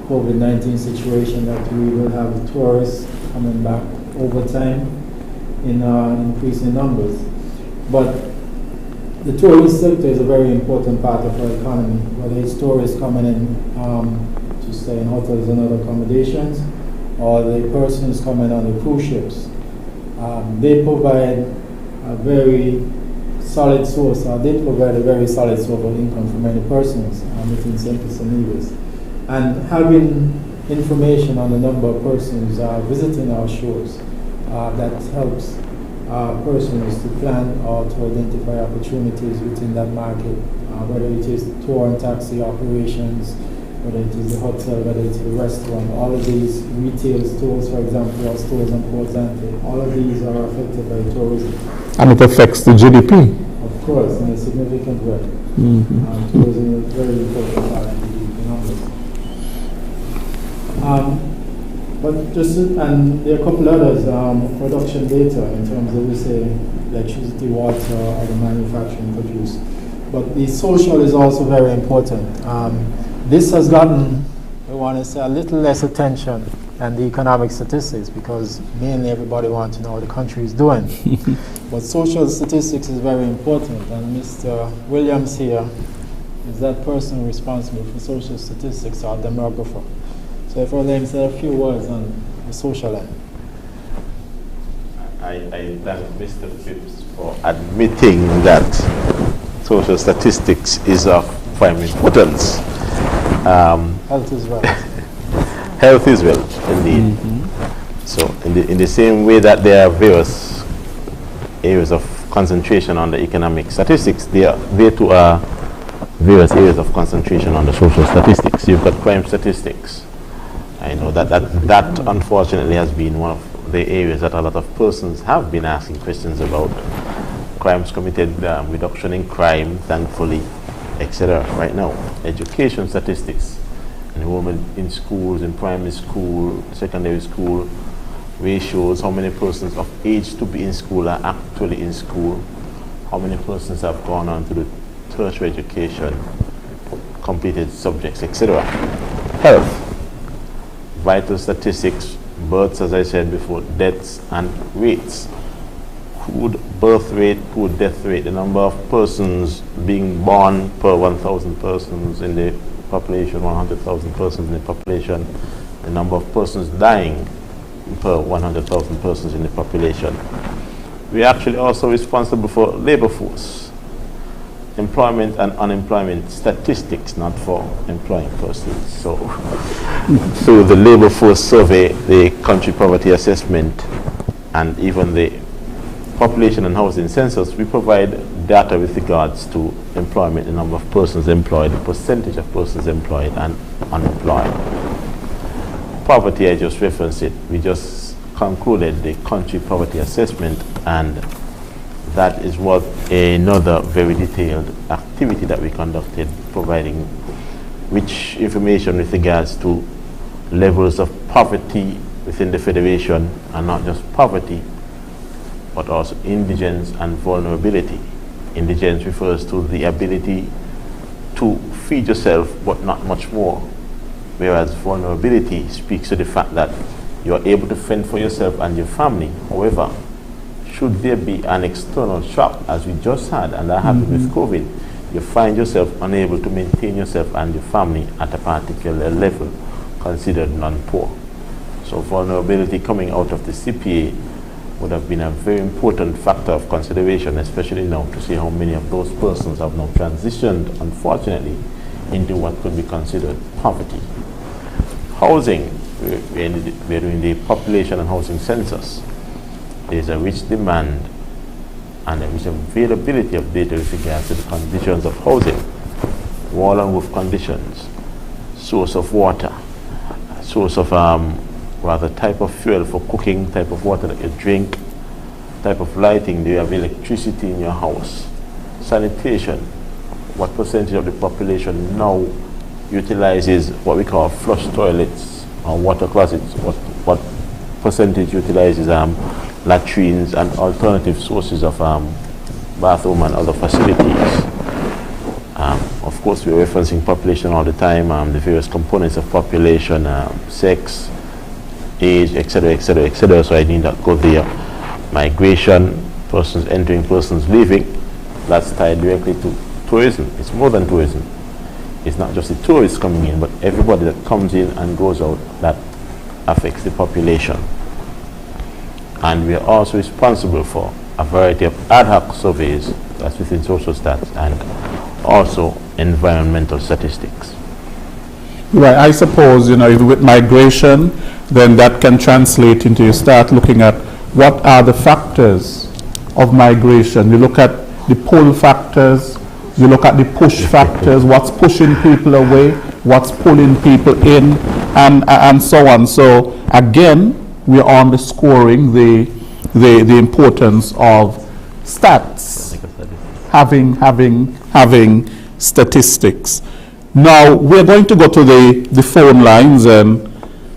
COVID-19 situation, that we will have tourists coming back over time in increasing numbers. But the tourist sector is a very important part of our economy, whether it's tourists coming in to stay in hotels and other accommodations, or the persons coming on the cruise ships. They provide a very solid source, they provide a very solid source of income for many persons within Census and SKNIS. And having information on the number of persons visiting our shores, that helps persons to plan or to identify opportunities within that market, whether it is tour and taxi operations, whether it is the hotel, whether it is the restaurant. All of these retail stores, for example, or stores on Port Zante, all of these are affected by tourism. And it affects the GDP. Of course, in a significant way. Tourism is a very important part of the GDP numbers. But just, and there are a couple others, production data in terms of, we say, electricity, water, or the manufacturing produced. But the social is also very important. This has gotten, we want to say, a little less attention than the economic statistics, because mainly everybody wants to know how the country is doing. But social statistics is very important, and Mr. Williams here is that person responsible for social statistics, our demographer. So if I let him say a few words on the social end. I thank Mr. Phipps for admitting that social statistics is of prime importance. Health is well. Health is well, indeed. So in the same way that there are various areas of concentration on the economic statistics, there too are various areas of concentration on the social statistics. You've got crime statistics. I know that unfortunately has been one of the areas that a lot of persons have been asking questions about. Crimes committed, reduction in crime, thankfully, etc. Right now, education statistics, enrollment in schools, in primary school, secondary school, ratios, how many persons of age to be in school are actually in school, how many persons have gone on to the tertiary education, completed subjects, etc. Health, vital statistics, births, as I said before, deaths and rates. Crude birth rate, crude death rate, the number of persons being born per 1,000 persons in the population, 100,000 persons in the population, the number of persons dying per 100,000 persons in the population. We are actually also responsible for labor force, employment and unemployment statistics, not for employing persons. So through the labor force survey, the country poverty assessment, and even the population and housing census, we provide data with regards to employment, the number of persons employed, the percentage of persons employed and unemployed. Poverty, I just referenced it. We just concluded the country poverty assessment, and that is what another very detailed activity that we conducted, providing rich information with regards to levels of poverty within the Federation, and not just poverty, but also indigence and vulnerability. Indigence refers to the ability to feed yourself, but not much more, whereas vulnerability speaks to the fact that you are able to fend for yourself and your family. However, should there be an external shock, as we just had, and that happened with COVID, you find yourself unable to maintain yourself and your family at a particular level considered non-poor. So vulnerability coming out of the CPA would have been a very important factor of consideration, especially now to see how many of those persons have now transitioned, unfortunately, into what could be considered poverty. Housing, we're doing the population and housing census. There's a rich demand and a rich availability of data with regards to the conditions of housing, wall and roof conditions, source of water, source of rather type of fuel for cooking, type of water that you drink, type of lighting, do you have electricity in your house, sanitation, what percentage of the population now utilizes what we call flush toilets or water closets, what percentage utilizes latrines and alternative sources of bathroom and other facilities. Of course, we're referencing population all the time, the various components of population, sex, age, etc., etc., etc. So I need not go there. Migration, persons entering, persons leaving, that's tied directly to tourism. It's more than tourism. It's not just the tourists coming in, but everybody that comes in and goes out, that affects the population. And we are also responsible for a variety of ad hoc surveys, that's within social stats, and also environmental statistics. Right, I suppose, with migration, then that can translate into you start looking at what are the factors of migration. You look at the pull factors, you look at the push factors, what's pushing people away, what's pulling people in, and so on. So again, we are underscoring the importance of stats, having statistics. Now we're going to go to the phone lines and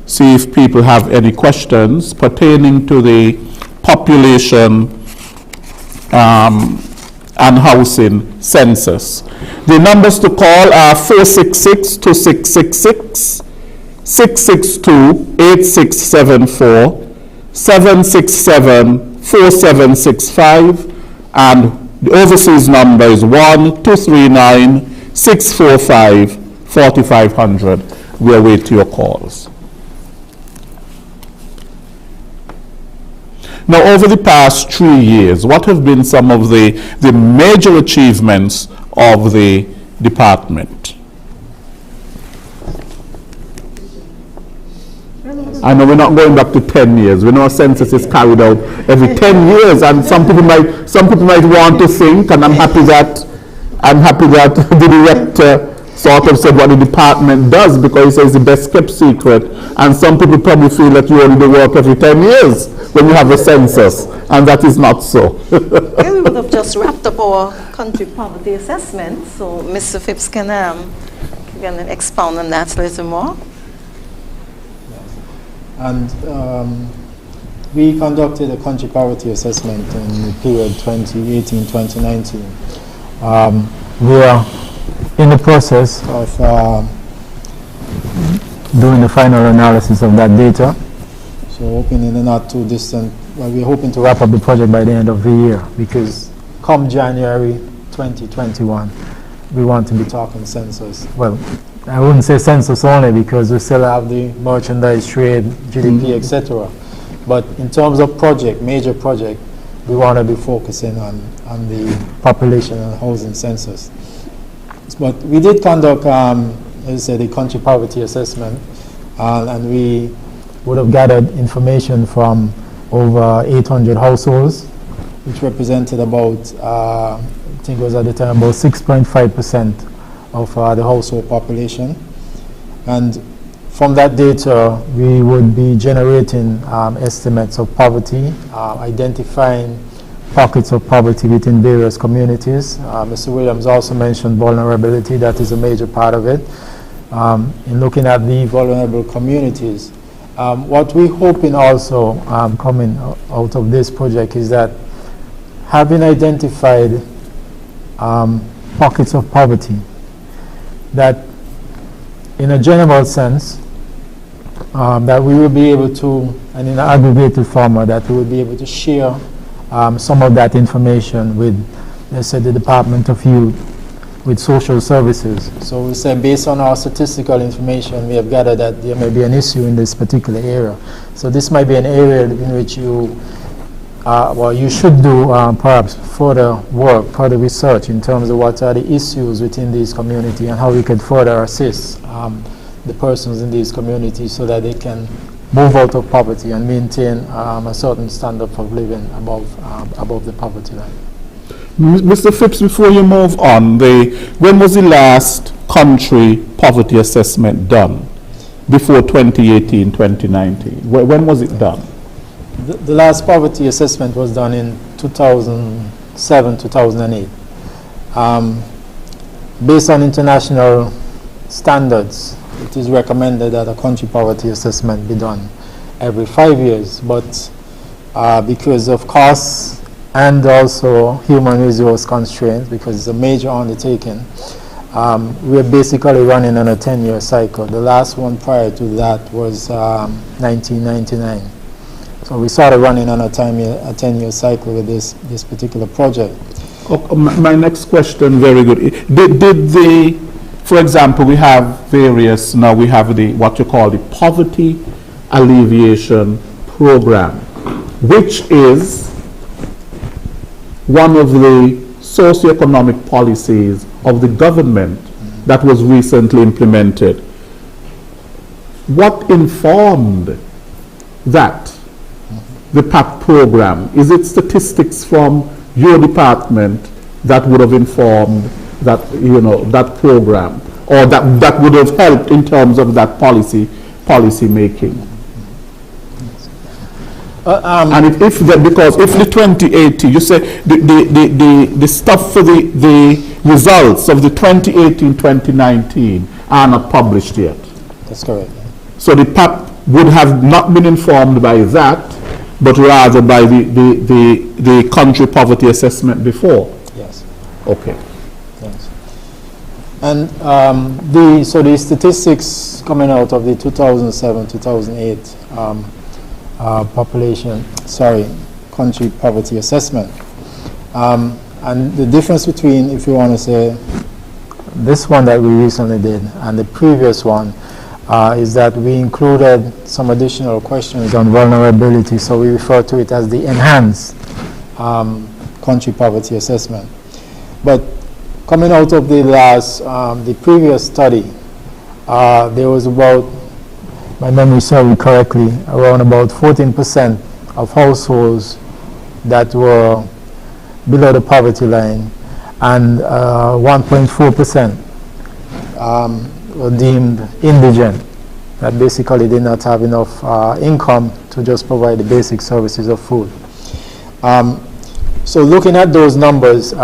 see if people have any questions pertaining to the population and housing census. The numbers to call are 466-2666, 662-8674, 767-4765, and the overseas number is 1-239-645-4500. We await your calls. Now, over the past 3 years, what have been some of the major achievements of the department? I know we're not going back to 10 years. We know a census is carried out every 10 years, and some people might want to think, and I'm happy that the director sort of said what the department does, because he says it's the best kept secret, and some people probably feel that you only do work every 10 years when you have a census, and that is not so. Yeah, we would have just wrapped up our country poverty assessment, so Mr. Phipps can expound on that a little more. And we conducted a country poverty assessment in the period 2018-2019, where in the process of doing the final analysis of that data. So hoping in the not too distant, well, we're hoping to wrap up the project by the end of the year, because come January 2021, we want to be talking census. Well, I wouldn't say census only, because we still have the merchandise trade, GDP, etc. But in terms of project, major project, we want to be focusing on the population and housing census. But we did conduct, as I said, the country poverty assessment, and we would have gathered information from over 800 households, which represented about, I think it was at the time, about 6.5% of the household population. And from that data, we would be generating estimates of poverty, identifying pockets of poverty within various communities. Mr. Williams also mentioned vulnerability. That is a major part of it. In looking at the vulnerable communities, what we're hoping also coming out of this project is that, having identified pockets of poverty, that in a general sense, that we will be able to, and in an aggregated format, that we will be able to share some of that information with, let's say, the Department of Youth, with social services. So we say, based on our statistical information, we have gathered that there may be an issue in this particular area. So this might be an area in which you, well, you should do perhaps further work, further research in terms of what are the issues within these communities and how we could further assist the persons in these communities so that they can move out of poverty and maintain a certain standard of living above the poverty line. Mr. Phipps, before you move on, when was the last country poverty assessment done? Before 2018, 2019? When was it done? The last poverty assessment was done in 2007, 2008. Based on international standards, it is recommended that a country poverty assessment be done every 5 years, but because of costs and also human resource constraints, because it's a major undertaking, we're basically running on a 10-year cycle. The last one prior to that was 1999. So we started running on a 10-year cycle with this particular project. My next question, very good. For example, we have various, now we have what you call the Poverty Alleviation Program, which is one of the socioeconomic policies of the government that was recently implemented. What informed that, the PAP program? Is it statistics from your department that would have informed that, that program, or that would have helped in terms of that policy making? And because if the 2080, you say the stuff for the results of the 2018-2019 are not published yet. That's correct. So the PAP would have not been informed by that, but rather by the country poverty assessment before. Yes. Okay. Yes. And so the statistics coming out of the 2007-2008 country poverty assessment. And the difference between, if you want to say, this one that we recently did and the previous one is that we included some additional questions on vulnerability, so we refer to it as the enhanced country poverty assessment. But coming out of the previous study, there was about, my memory serves me correctly, around about 14% of households that were below the poverty line, and 1.4% were deemed indigent, that basically did not have enough income to just provide the basic services of food. So looking at those numbers,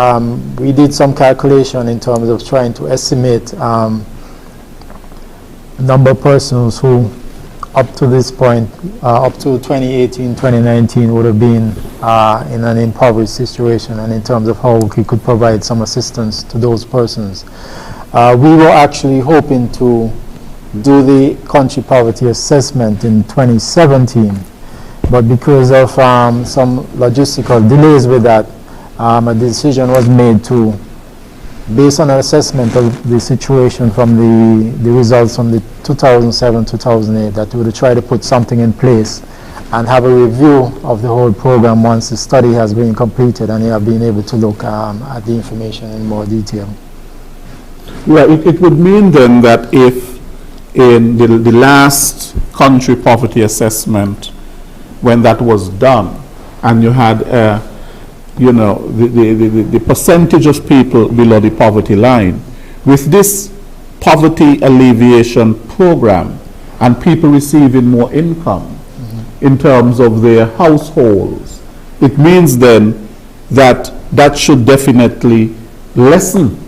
we did some calculation in terms of trying to estimate number of persons who up to this point, up to 2018, 2019 would have been in an impoverished situation, and in terms of how we could provide some assistance to those persons. We were actually hoping to do the country poverty assessment in 2017, but because of some logistical delays with that, a decision was made to, based on an assessment of the situation from the results from the 2007-2008, that we would try to put something in place and have a review of the whole program once the study has been completed and you have been able to look at the information in more detail. Well, it would mean then that if in the last country poverty assessment, when that was done, and you had, the percentage of people below the poverty line, with this poverty alleviation program and people receiving more income in terms of their households, it means then that that should definitely lessen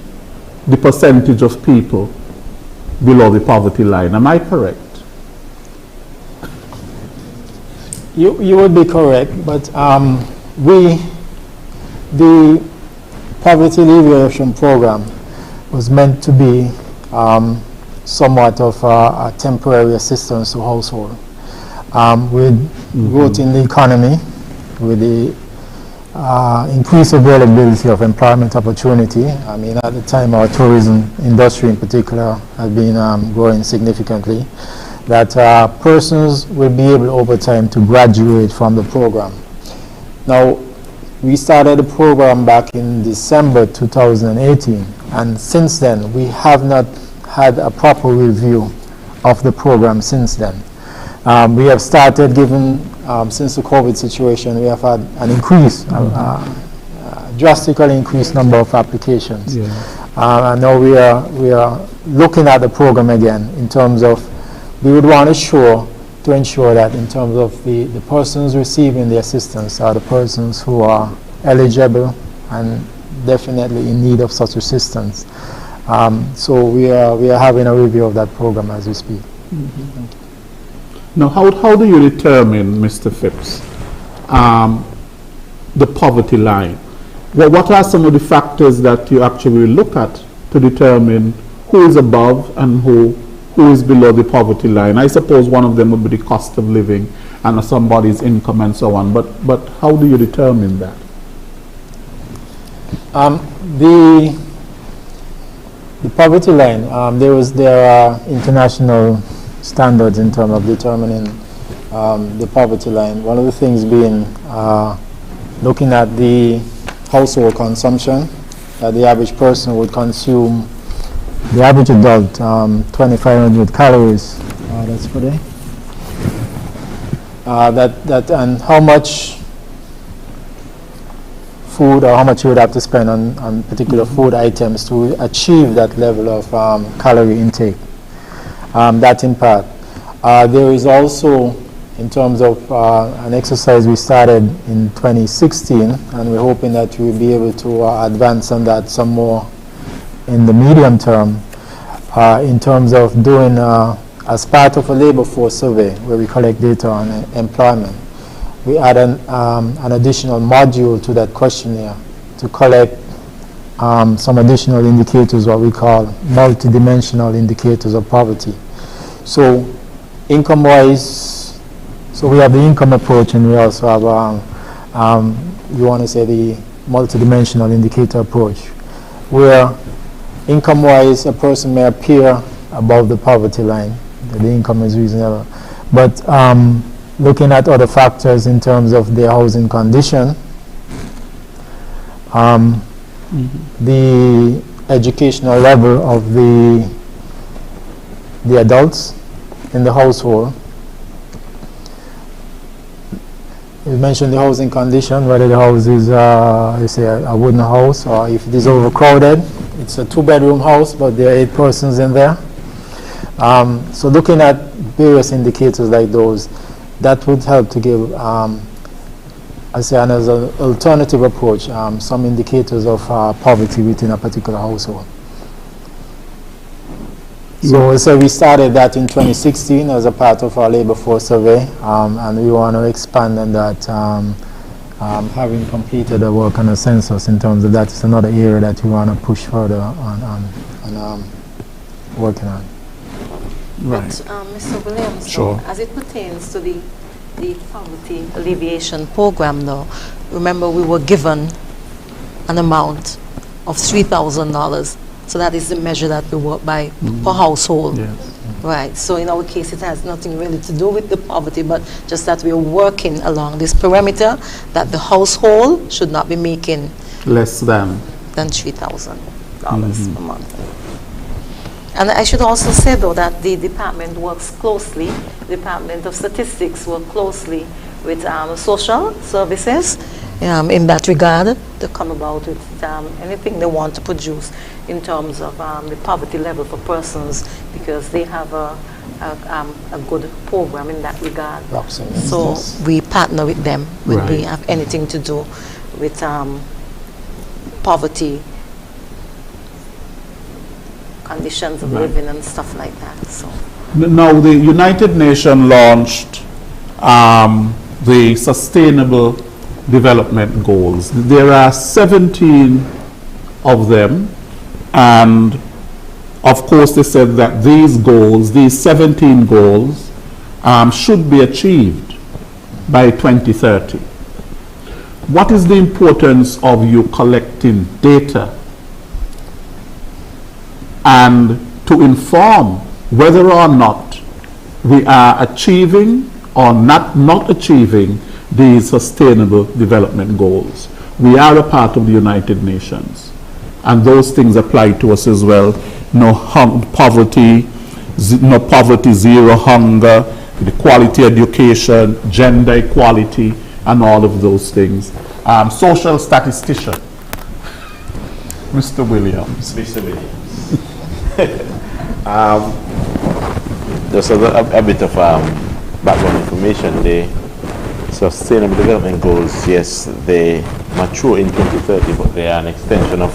the percentage of people below the poverty line. Am I correct? You would be correct, but the poverty alleviation program was meant to be somewhat of a temporary assistance to household. With growth in the economy, with the increased availability of employment opportunity. I mean, at the time, our tourism industry in particular has been growing significantly, that persons will be able over time to graduate from the program. Now, we started the program back in December 2018, and since then, we have not had a proper review of the program since then. We have started giving, since the COVID situation, we have had an increase, drastically increased number of applications. Yeah. And now we are looking at the program again in terms of, we would want to ensure that in terms of the persons receiving the assistance are the persons who are eligible and definitely in need of such assistance. So we are having a review of that program as we speak. Mm-hmm. Now, how do you determine, Mr. Phipps, the poverty line? Well, what are some of the factors that you actually look at to determine who is above and who is below the poverty line? I suppose one of them would be the cost of living and somebody's income and so on, but how do you determine that? The poverty line, there are international standards in terms of determining the poverty line. One of the things being looking at the household consumption, that the average person would consume, the average adult, 2,500 calories. That's per day. And how much food or how much you would have to spend on particular food items to achieve that level of calorie intake. That in part. There is also, in terms of an exercise we started in 2016, and we're hoping that we'll be able to advance on that some more in the medium term, in terms of doing, as part of a labor force survey where we collect data on employment, we add an additional module to that questionnaire to collect some additional indicators, what we call multidimensional indicators of poverty. So income-wise, so we have the income approach, and we also have, you want to say, the multidimensional indicator approach, where income-wise a person may appear above the poverty line, the income is reasonable, but looking at other factors in terms of their housing condition, the educational level of the adults in the household. You mentioned the housing condition, whether the house is a wooden house, or if it is overcrowded. It's a 2-bedroom house, but there are 8 persons in there. So looking at various indicators like those, that would help to give, as an alternative approach, some indicators of poverty within a particular household. So we started that in 2016 as a part of our labor force survey, and we want to expand on that having completed the work on the census, in terms of that, is another area that we want to push further on working on. Right. Mr. Williams, Sure. As it pertains to the poverty alleviation program, though, remember we were given an amount of $3,000. So that is the measure that we work by per household. Yes. Right. So in our case, it has nothing really to do with the poverty, but just that we are working along this perimeter that the household should not be making less than $3,000 per month. And I should also say, though, that the department works closely, the Department of Statistics works closely with social services in that regard to come about with anything they want to produce in terms of the poverty level for persons, because they have a good program in that regard. So we partner with them when we have anything to do with poverty, conditions of living and stuff like that. So now the United Nations launched the Sustainable Development Goals. There are 17 of them, and of course they said that these goals, these 17 goals, should be achieved by 2030. What is the importance of you collecting data and to inform whether or not we are achieving or not achieving these sustainable development goals? We are a part of the United Nations, and those things apply to us as well. No poverty, zero hunger, the quality education, gender equality, and all of those things. Social statistician, Mr. Williams. Mr. Williams. Just a bit of background information. The Sustainable Development Goals, yes, they mature in 2030, but they are an extension of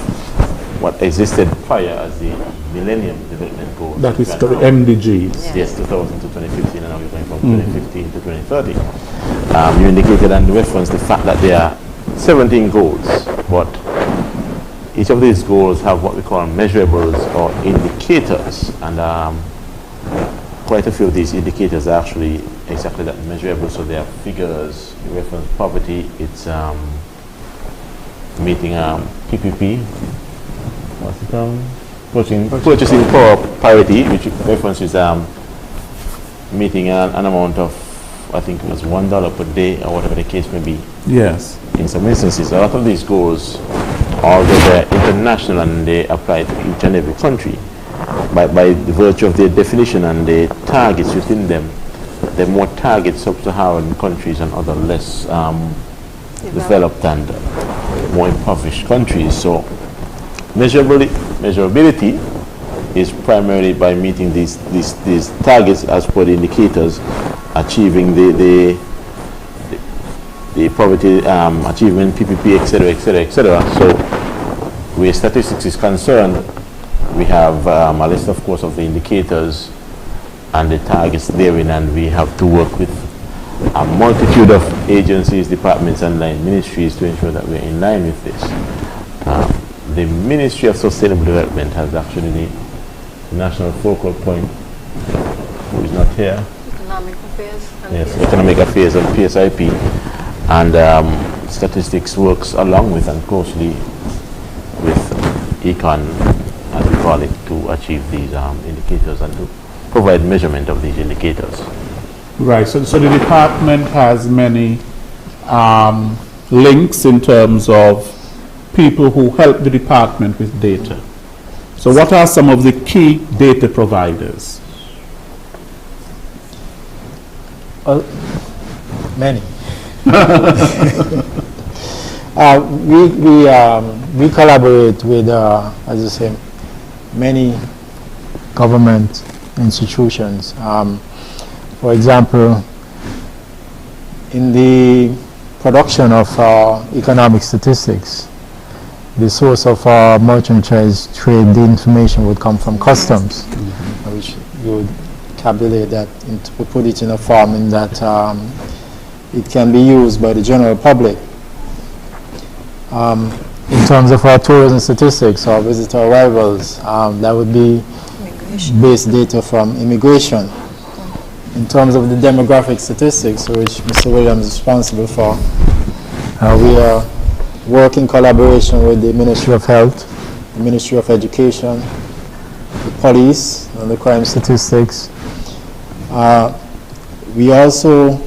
what existed prior as the Millennium Development Goals. That is the MDGs. Yes, 2000 to 2015, and now we're going from 2015 to 2030. You indicated and referenced the fact that there are 17 goals, but each of these goals have what we call measurables or indicators, and quite a few of these indicators are actually exactly that, measurable. So they are figures. You reference poverty, it's meeting PPP, what's it called? Purchasing power parity, which references meeting an amount of, I think it was $1 per day or whatever the case may be. Yes. In some instances, a lot of these goals, although they're international and they apply to each and every country, by the virtue of their definition and the targets within them, they're more target sub-Saharan countries and other less developed and more impoverished countries. So measurability is primarily by meeting these targets as per the indicators, achieving the poverty achievement, PPP, etc., etc., etc. So where statistics is concerned, we have a list, of course, of the indicators and the targets therein, and we have to work with a multitude of agencies, departments, and ministries to ensure that we're in line with this. The Ministry of Sustainable Development has actually the national focal point, who is not here. Economic Affairs. Yes, Economic Affairs and PSIP, and statistics works along with and closely with Econ, as we call it, to achieve these indicators and to provide measurement of these indicators. Right, so the department has many links in terms of people who help the department with data. So what are some of the key data providers? Many. We collaborate with, as I say, many government institutions. For example, in the production of economic statistics, the source of merchandise trade, the information would come from customs, which you would tabulate that, put it in a form in that it can be used by the general public In terms of our tourism statistics or visitor arrivals, that would be base data from immigration. In terms of the demographic statistics, which Mr. Williams is responsible for, we are working in collaboration with the Ministry of Health, the Ministry of Education, the police, and the crime statistics. We also,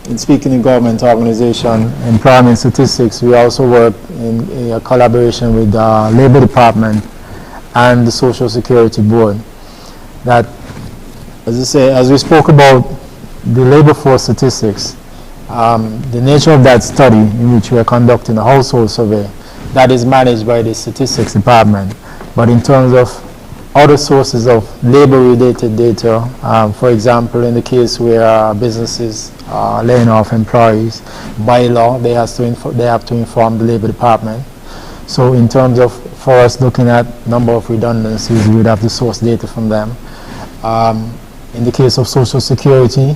in speaking in government organization, employment statistics, we also work in a collaboration with the Labor Department and the Social Security Board. That, as I say, as we spoke about the labor force statistics, the nature of that study in which we are conducting a household survey, that is managed by the Statistics Department. But in terms of other sources of labor-related data, for example, in the case where businesses are laying off employees, by law, they have to inform the Labor Department. So in terms of, for us looking at number of redundancies, we would have to source data from them. In the case of Social Security,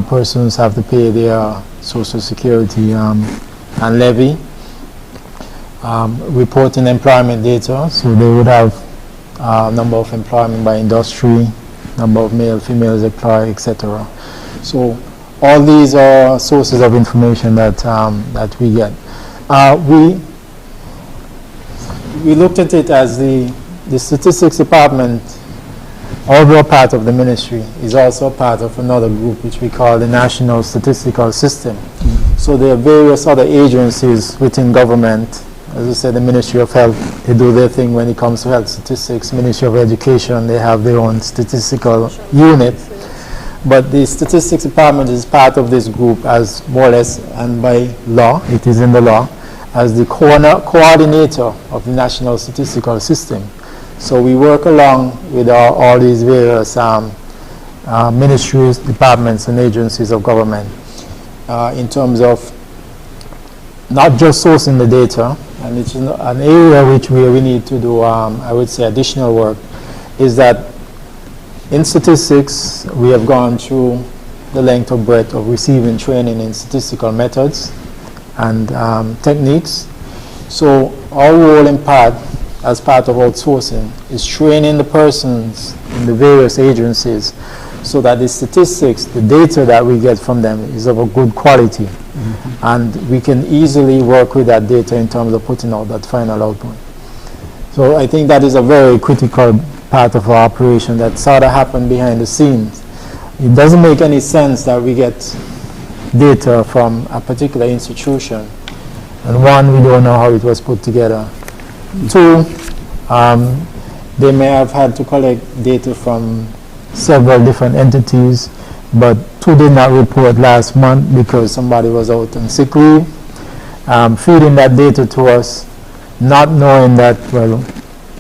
persons have to pay their Social Security and levy. Reporting employment data, so they would have number of employment by industry, number of male, females employed, etc. So all these are sources of information that that we get. We looked at it as the Statistics Department, although part of the ministry, is also part of another group which we call the National Statistical System. So there are various other agencies within government. As I said, the Ministry of Health, they do their thing when it comes to health statistics. Ministry of Education, they have their own statistical unit. But the Statistics Department is part of this group as more or less, and by law, it is in the law, as the coordinator of the National Statistical System. So we work along with all these various ministries, departments, and agencies of government in terms of not just sourcing the data, and it's an area which we need to do, I would say, additional work, is that in statistics, we have gone through the length or breadth of receiving training in statistical methods and techniques. So our role in part, as part of outsourcing, is training the persons in the various agencies so that the statistics, the data that we get from them is of a good quality. Mm-hmm. And we can easily work with that data in terms of putting out that final output. So I think that is a very critical part of our operation that sort of happened behind the scenes. It doesn't make any sense that we get data from a particular institution, and one, we don't know how it was put together. Two, they may have had to collect data from several different entities, but two did not report last month because somebody was out on sick leave, feeding that data to us, not knowing that, well,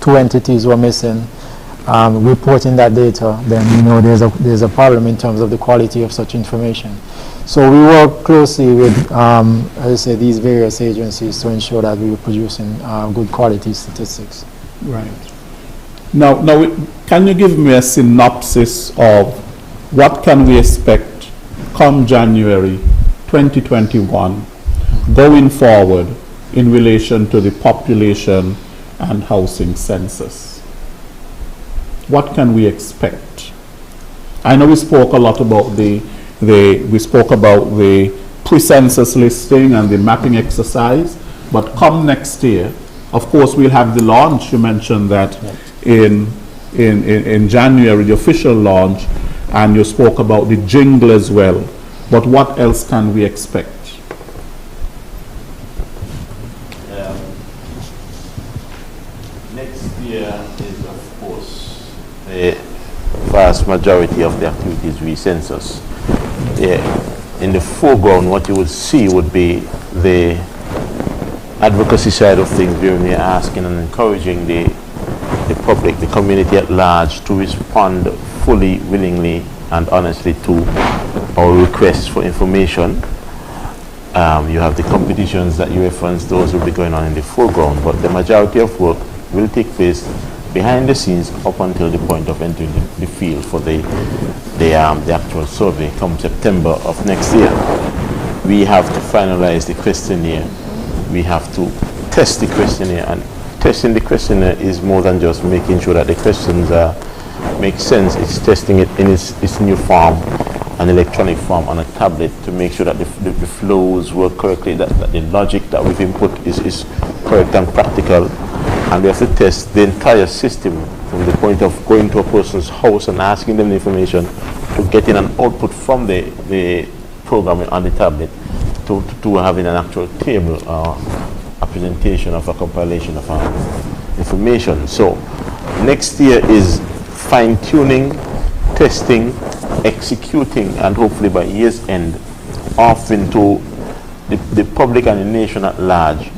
two entities were missing, reporting that data, then you know there's a problem in terms of the quality of such information. So we work closely with, as I say, these various agencies to ensure that we are producing good quality statistics. Right. Now, can you give me a synopsis of what can we expect come January 2021 going forward in relation to the population and housing census? What can we expect? I know we spoke a lot about the pre-census listing and the mapping exercise, but come next year, of course, we'll have the launch. You mentioned that in January, the official launch, and you spoke about the Jingle as well. But what else can we expect? Next year is, of course, the vast majority of the activities re-census. In the foreground, what you would see would be the advocacy side of things, where we are asking and encouraging the public, the community at large, to respond fully, willingly, and honestly to our requests for information. You have the competitions that you referenced; those will be going on in the foreground, but the majority of work will take place behind the scenes up until the point of entering the field for the actual survey come September of next year. We have to finalize the questionnaire. We have to test the questionnaire, and testing the questionnaire is more than just making sure that the questions make sense. It's testing it in its new form, an electronic form on a tablet, to make sure that the flows work correctly, that the logic that we've input is correct and practical. And we have to test the entire system from the point of going to a person's house and asking them the information, to getting an output from the program on the tablet, to having an actual table or a presentation of a compilation of information. So next year is fine-tuning, testing, executing, and hopefully by year's end, offering to the public and the nation at large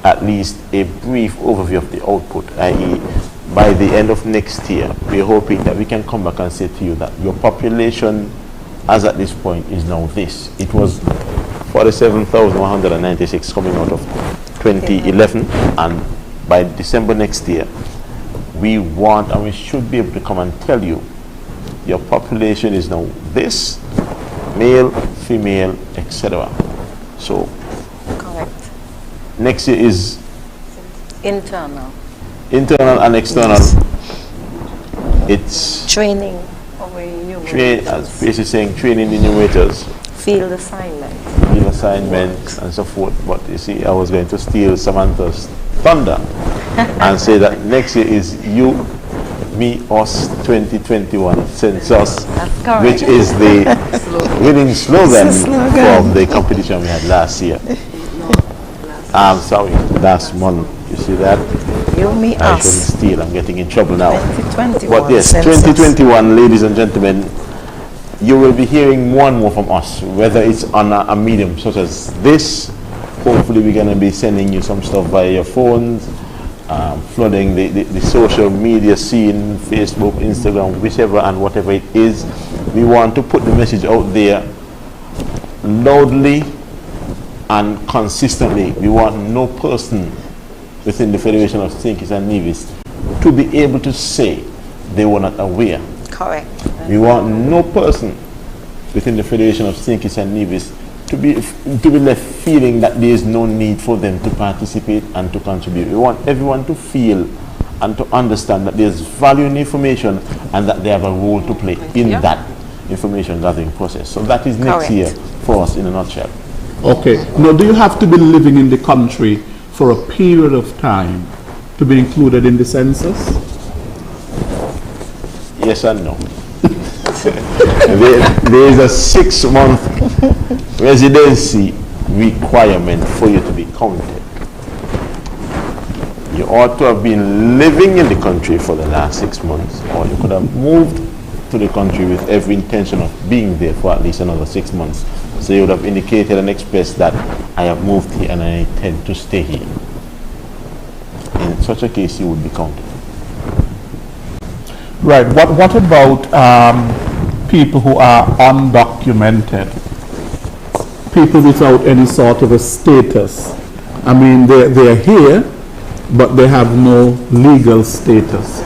at least a brief overview of the output, i.e. by the end of next year, we're hoping that we can come back and say to you that your population as at this point is now this. It was 47,196 coming out of 2011, and by December next year, we want and we should be able to come and tell you your population is now this, male, female, etc. So correct. Next year is internal and external. It's training of as basically saying training the enumerators, field assignments and so forth. But you see, I was going to steal Samantha's thunder and say that next year is you, me, us 2021 Census, which is the winning slogan from the competition we had last year. I'm sorry, last month. You see that? You, me, I us. shouldn't steal. I'm getting in trouble now. 2021 But yes, Census. 2021, ladies and gentlemen, you will be hearing more and more from us, whether it's on a medium such as this. Hopefully we're going to be sending you some stuff via your phones, flooding the social media scene, Facebook, Instagram, whichever and whatever it is. We want to put the message out there loudly and consistently. We want no person within the Federation of SKNIS and NIVIS to be able to say they were not aware. Correct. We want no person within the Federation of SKNIS and NIVIS to be left feeling that there is no need for them to participate and to contribute. We want everyone to feel and to understand that there's value in information and that they have a role to play in that information gathering process. So that is next year for us in a nutshell. Okay. Now, do you have to be living in the country for a period of time to be included in the census? Yes and no. There is a 6-month residency requirement for you to be counted. You ought to have been living in the country for the last 6 months, or you could have moved to the country with every intention of being there for at least another 6 months. So you would have indicated and expressed that I have moved here and I intend to stay here. In such a case, you would be counted. Right. What about people who are undocumented? People without any sort of a status. I mean, they're here, but they have no legal status.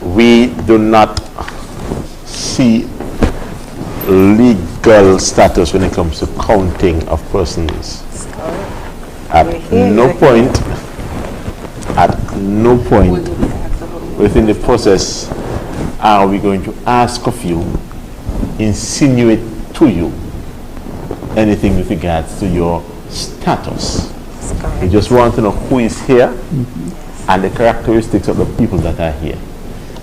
We do not see legal status when it comes to counting of persons. At no point within the process are we going to ask of you, insinuate to you anything with regards to your status. We just want to know who is here and the characteristics of the people that are here.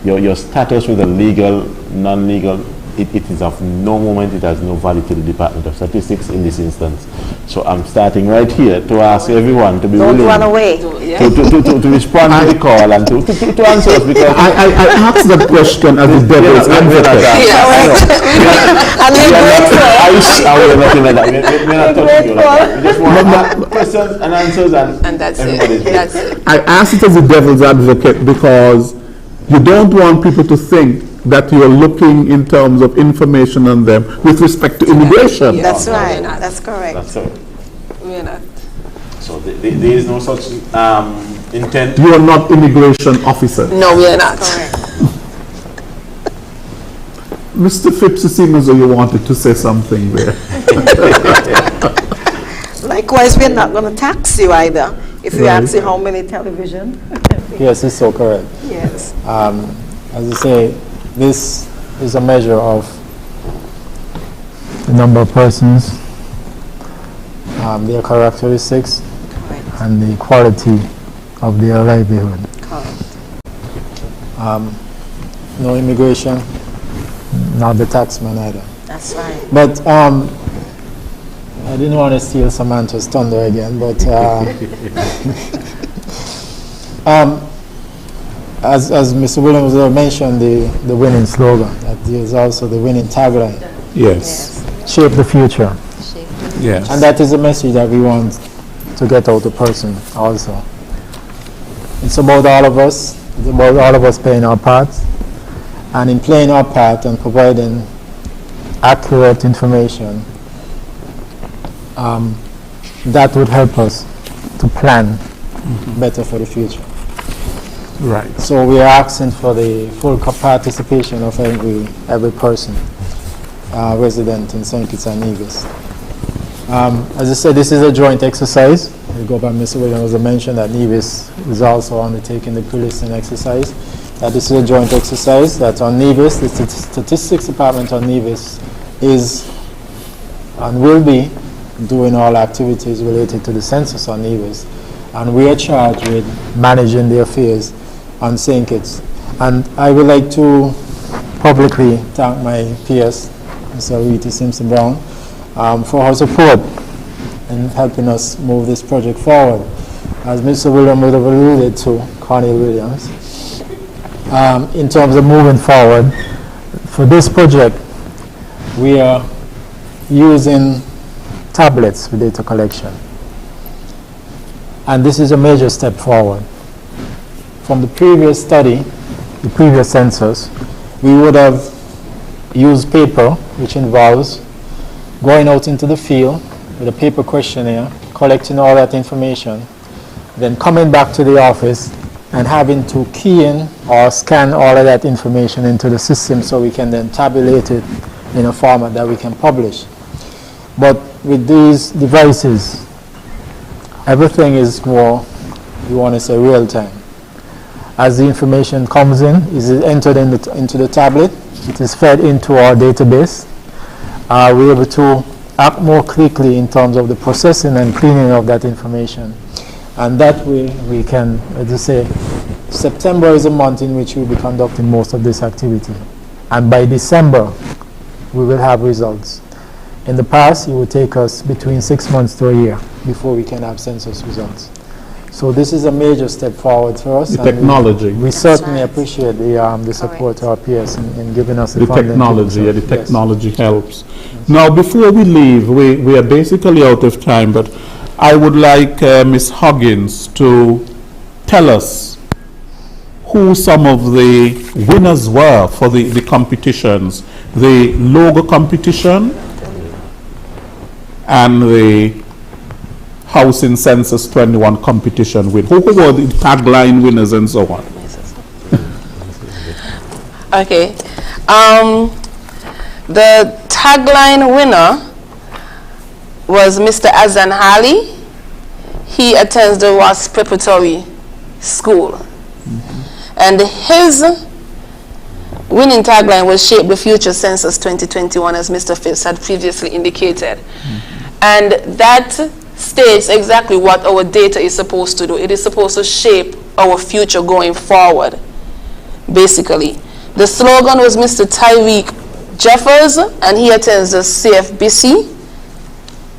Your status, whether legal, non-legal, it is of no moment, it has no value to the Department of Statistics in this instance. So I'm starting right here to ask everyone to be willing to respond to the call and to answer us, because I asked that question as the devil's advocate. We're nothing like that. We're not touching you like that. We just want questions and answers, and that's it. That's it. I asked it as the devil's advocate because you don't want people to think that you're looking in terms of information on them with respect to immigration. That's right. That's correct. That's right. We're not. So there is no such intent. You are not immigration officers. No, we are not. Mr. Phipps, it seems as though you wanted to say something there. Likewise, we're not going to tax you either. If you ask you how many television. Yes, it's so correct. Yes. As I say, this is a measure of the number of persons, their characteristics, and the quality of their livelihood. No immigration, not the taxman either. That's right. But I didn't want to steal Samantha's thunder again, but as Mr. Williams mentioned, the winning slogan, that is also the winning tagline. Yes. Shape the future. Yes. And that is a message that we want to get out to person also. It's about all of us. It's about all of us playing our parts. And in playing our part and providing accurate information, that would help us to plan better for the future. Right. So we are asking for the full participation of every person, resident in St. Kitts and Nevis. As I said, this is a joint exercise. We go by Mr. Williams mentioned that Nevis is also undertaking the pre-listing exercise. That this is a joint exercise that on Nevis, the Statistics Department on Nevis is and will be doing all activities related to the census on Nevis. And we are charged with managing the affairs on St. Kitts. And I would like to publicly thank my PS, Mr. Rita Simpson-Brown, for her support in helping us move this project forward. As Mr. Williams would have alluded to, Cornel Williams, in terms of moving forward, for this project, we are using tablets for data collection. And this is a major step forward. From the previous study, the previous census, we would have used paper, which involves going out into the field with a paper questionnaire, collecting all that information, then coming back to the office and having to key in or scan all of that information into the system so we can then tabulate it in a format that we can publish. But with these devices, everything is more, you want to say, real time. As the information comes in, is entered into the tablet, it is fed into our database. We're able to act more quickly in terms of the processing and cleaning of that information. And that way we can, as I say, September is a month in which we'll be conducting most of this activity. And by December, we will have results. In the past, it would take us between 6 months to a year before we can have census results. So this is a major step forward for us. The technology. We certainly appreciate the support of our peers in giving us the funding. The technology helps. Now, before we leave, we are basically out of time, but I would like Ms. Huggins to tell us who some of the winners were for the competitions, the logo competition and the Housing Census 21 competition with who were the tagline winners and so on. Okay. The tagline winner was Mr. Azan Hali. He attends the Ross Preparatory School. And his winning tagline was Shape the Future Census 2021, as Mr. Phipps had previously indicated. And that states exactly what our data is supposed to do. It is supposed to shape our future going forward, basically. The slogan was Mr. Tyreek Jeffers, and he attends the CFBC.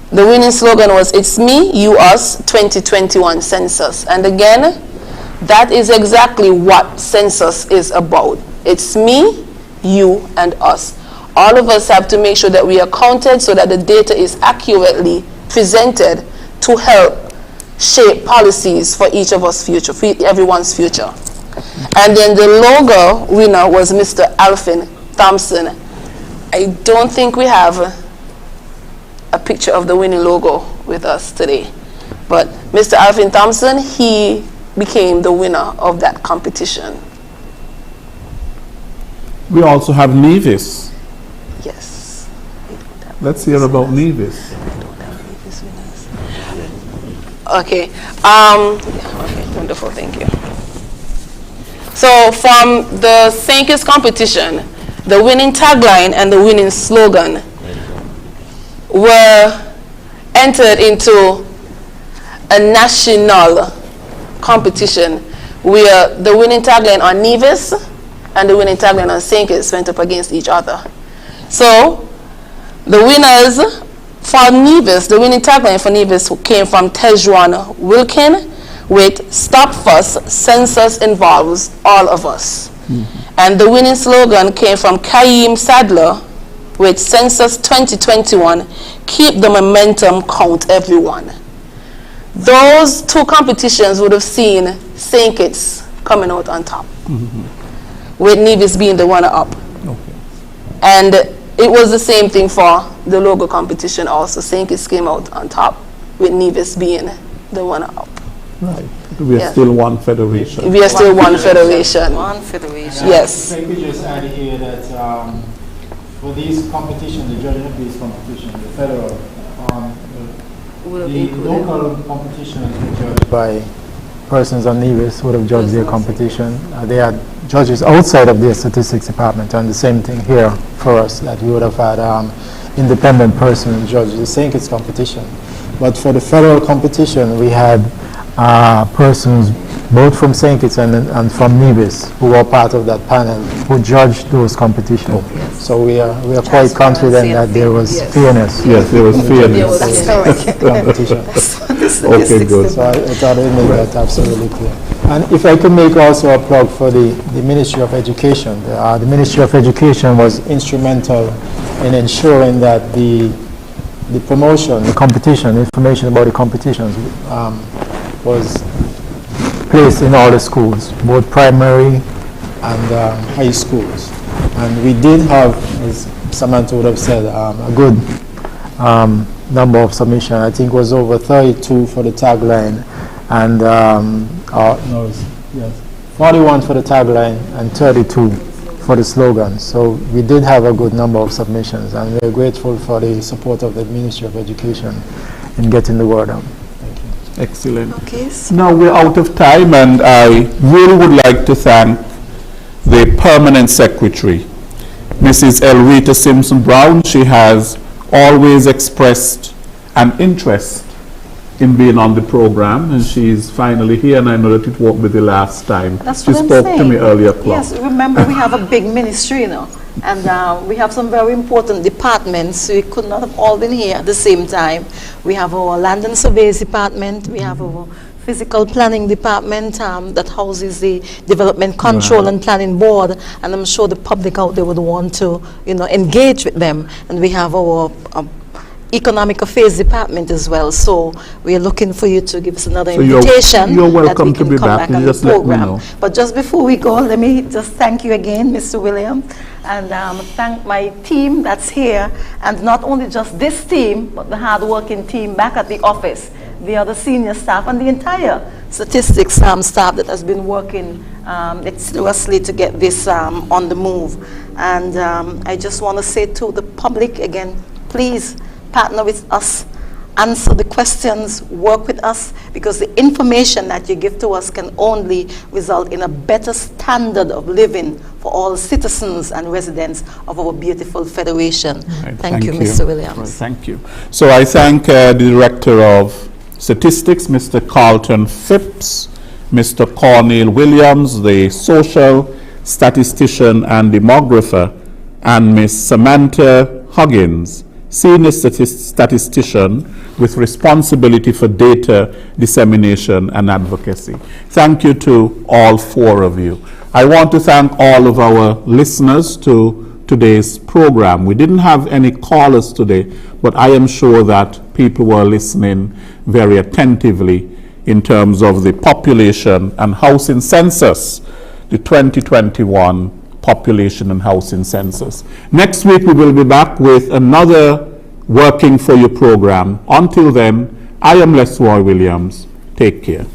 The winning slogan was It's Me, You, Us 2021 Census. And again, that is exactly what census is about. It's me, you, and us. All of us have to make sure that we are counted so that the data is accurately presented to help shape policies for each of us future, for everyone's future. And then the logo winner was Mr. Alvin Thompson. I don't think we have a picture of the winning logo with us today. But Mr. Alvin Thompson, he became the winner of that competition. We also have Nevis. Yes. Let's hear about Nevis. Okay. Okay, wonderful, thank you. So from the Census competition, the winning tagline and the winning slogan were entered into a national competition where the winning tagline on Nevis and the winning tagline on Census went up against each other. So the winners for Nevis, the winning tagline for Nevis came from Tejuan Wilkin with "Stop Fuss, Census Involves All of Us." And the winning slogan came from Kaim Sadler with "Census 2021, Keep the Momentum, Count Everyone." Those two competitions would have seen St. Kitts coming out on top, with Nevis being the runner-up. And it was the same thing for the logo competition also. St. Kitts came out on top, with Nevis being the runner-up. Right. We are still one federation. We are still one federation. One federation. Yes. If I could just add here that for these competitions, the judging of these competitions, the federal, the local competitions were judged by persons on Nevis would have judged their competition. They had judges outside of their statistics department, and the same thing here for us, that we would have had independent persons judge the St. Kitts competition. But for the federal competition, we had persons both from St. Kitts and from Nevis who were part of that panel who judged those competitions. So we are quite confident that there was fairness. Yes, there was fairness. That's correct. Competition. Okay, good. So I thought I made that absolutely clear. And if I could make also a plug for the Ministry of Education. The Ministry of Education was instrumental in ensuring that the promotion, the competition, information about the competitions was placed in all the schools, both primary and high schools. And we did have, as Samantha would have said, a good number of submissions. I think it was over 32 for the tagline, and 41 for the tagline and 32 for the slogan. So we did have a good number of submissions, and we're grateful for the support of the Ministry of Education in getting the word out. Excellent. Okay. Now we're out of time, and I really would like to thank the permanent secretary, Mrs. Elrita Simpson Brown. She has always expressed an interest in being on the program, and she's finally here, and I know that it won't be the last time. That's she what I'm spoke saying. to me earlier. Yes, remember we have a big ministry, you know, and we have some very important departments. We could not have all been here at the same time. We have our Land and Surveys department, we have our Physical Planning department that houses the Development Control and Planning Board, and I'm sure the public out there would want to, you know, engage with them. And we have our Economic Affairs department as well. So we are looking for you to give us another invitation. You're welcome that we to be come back. on You the just let me program. know. But just before we go, let me just thank you again, Mr. William, and thank my team that's here, and not only just this team, but the hard-working team back at the office, the other senior staff, and the entire statistics staff that has been working assiduously to get this on the move. And I just want to say to the public again, please partner with us, answer the questions, work with us, because the information that you give to us can only result in a better standard of living for all citizens and residents of our beautiful federation. Right, thank you, Mr. Williams. Right, thank you. So I thank the Director of Statistics, Mr. Carlton Phipps, Mr. Cornel Williams, the social statistician and demographer, and Ms. Samantha Huggins, Senior Statistician with responsibility for data dissemination and advocacy. Thank you to all four of you. I want to thank all of our listeners to today's program. We didn't have any callers today, but I am sure that people were listening very attentively in terms of the population and housing census, the 2021 population and housing census. Next week we will be back with another Working for You program. Until then, I am Lesroy Williams. Take care.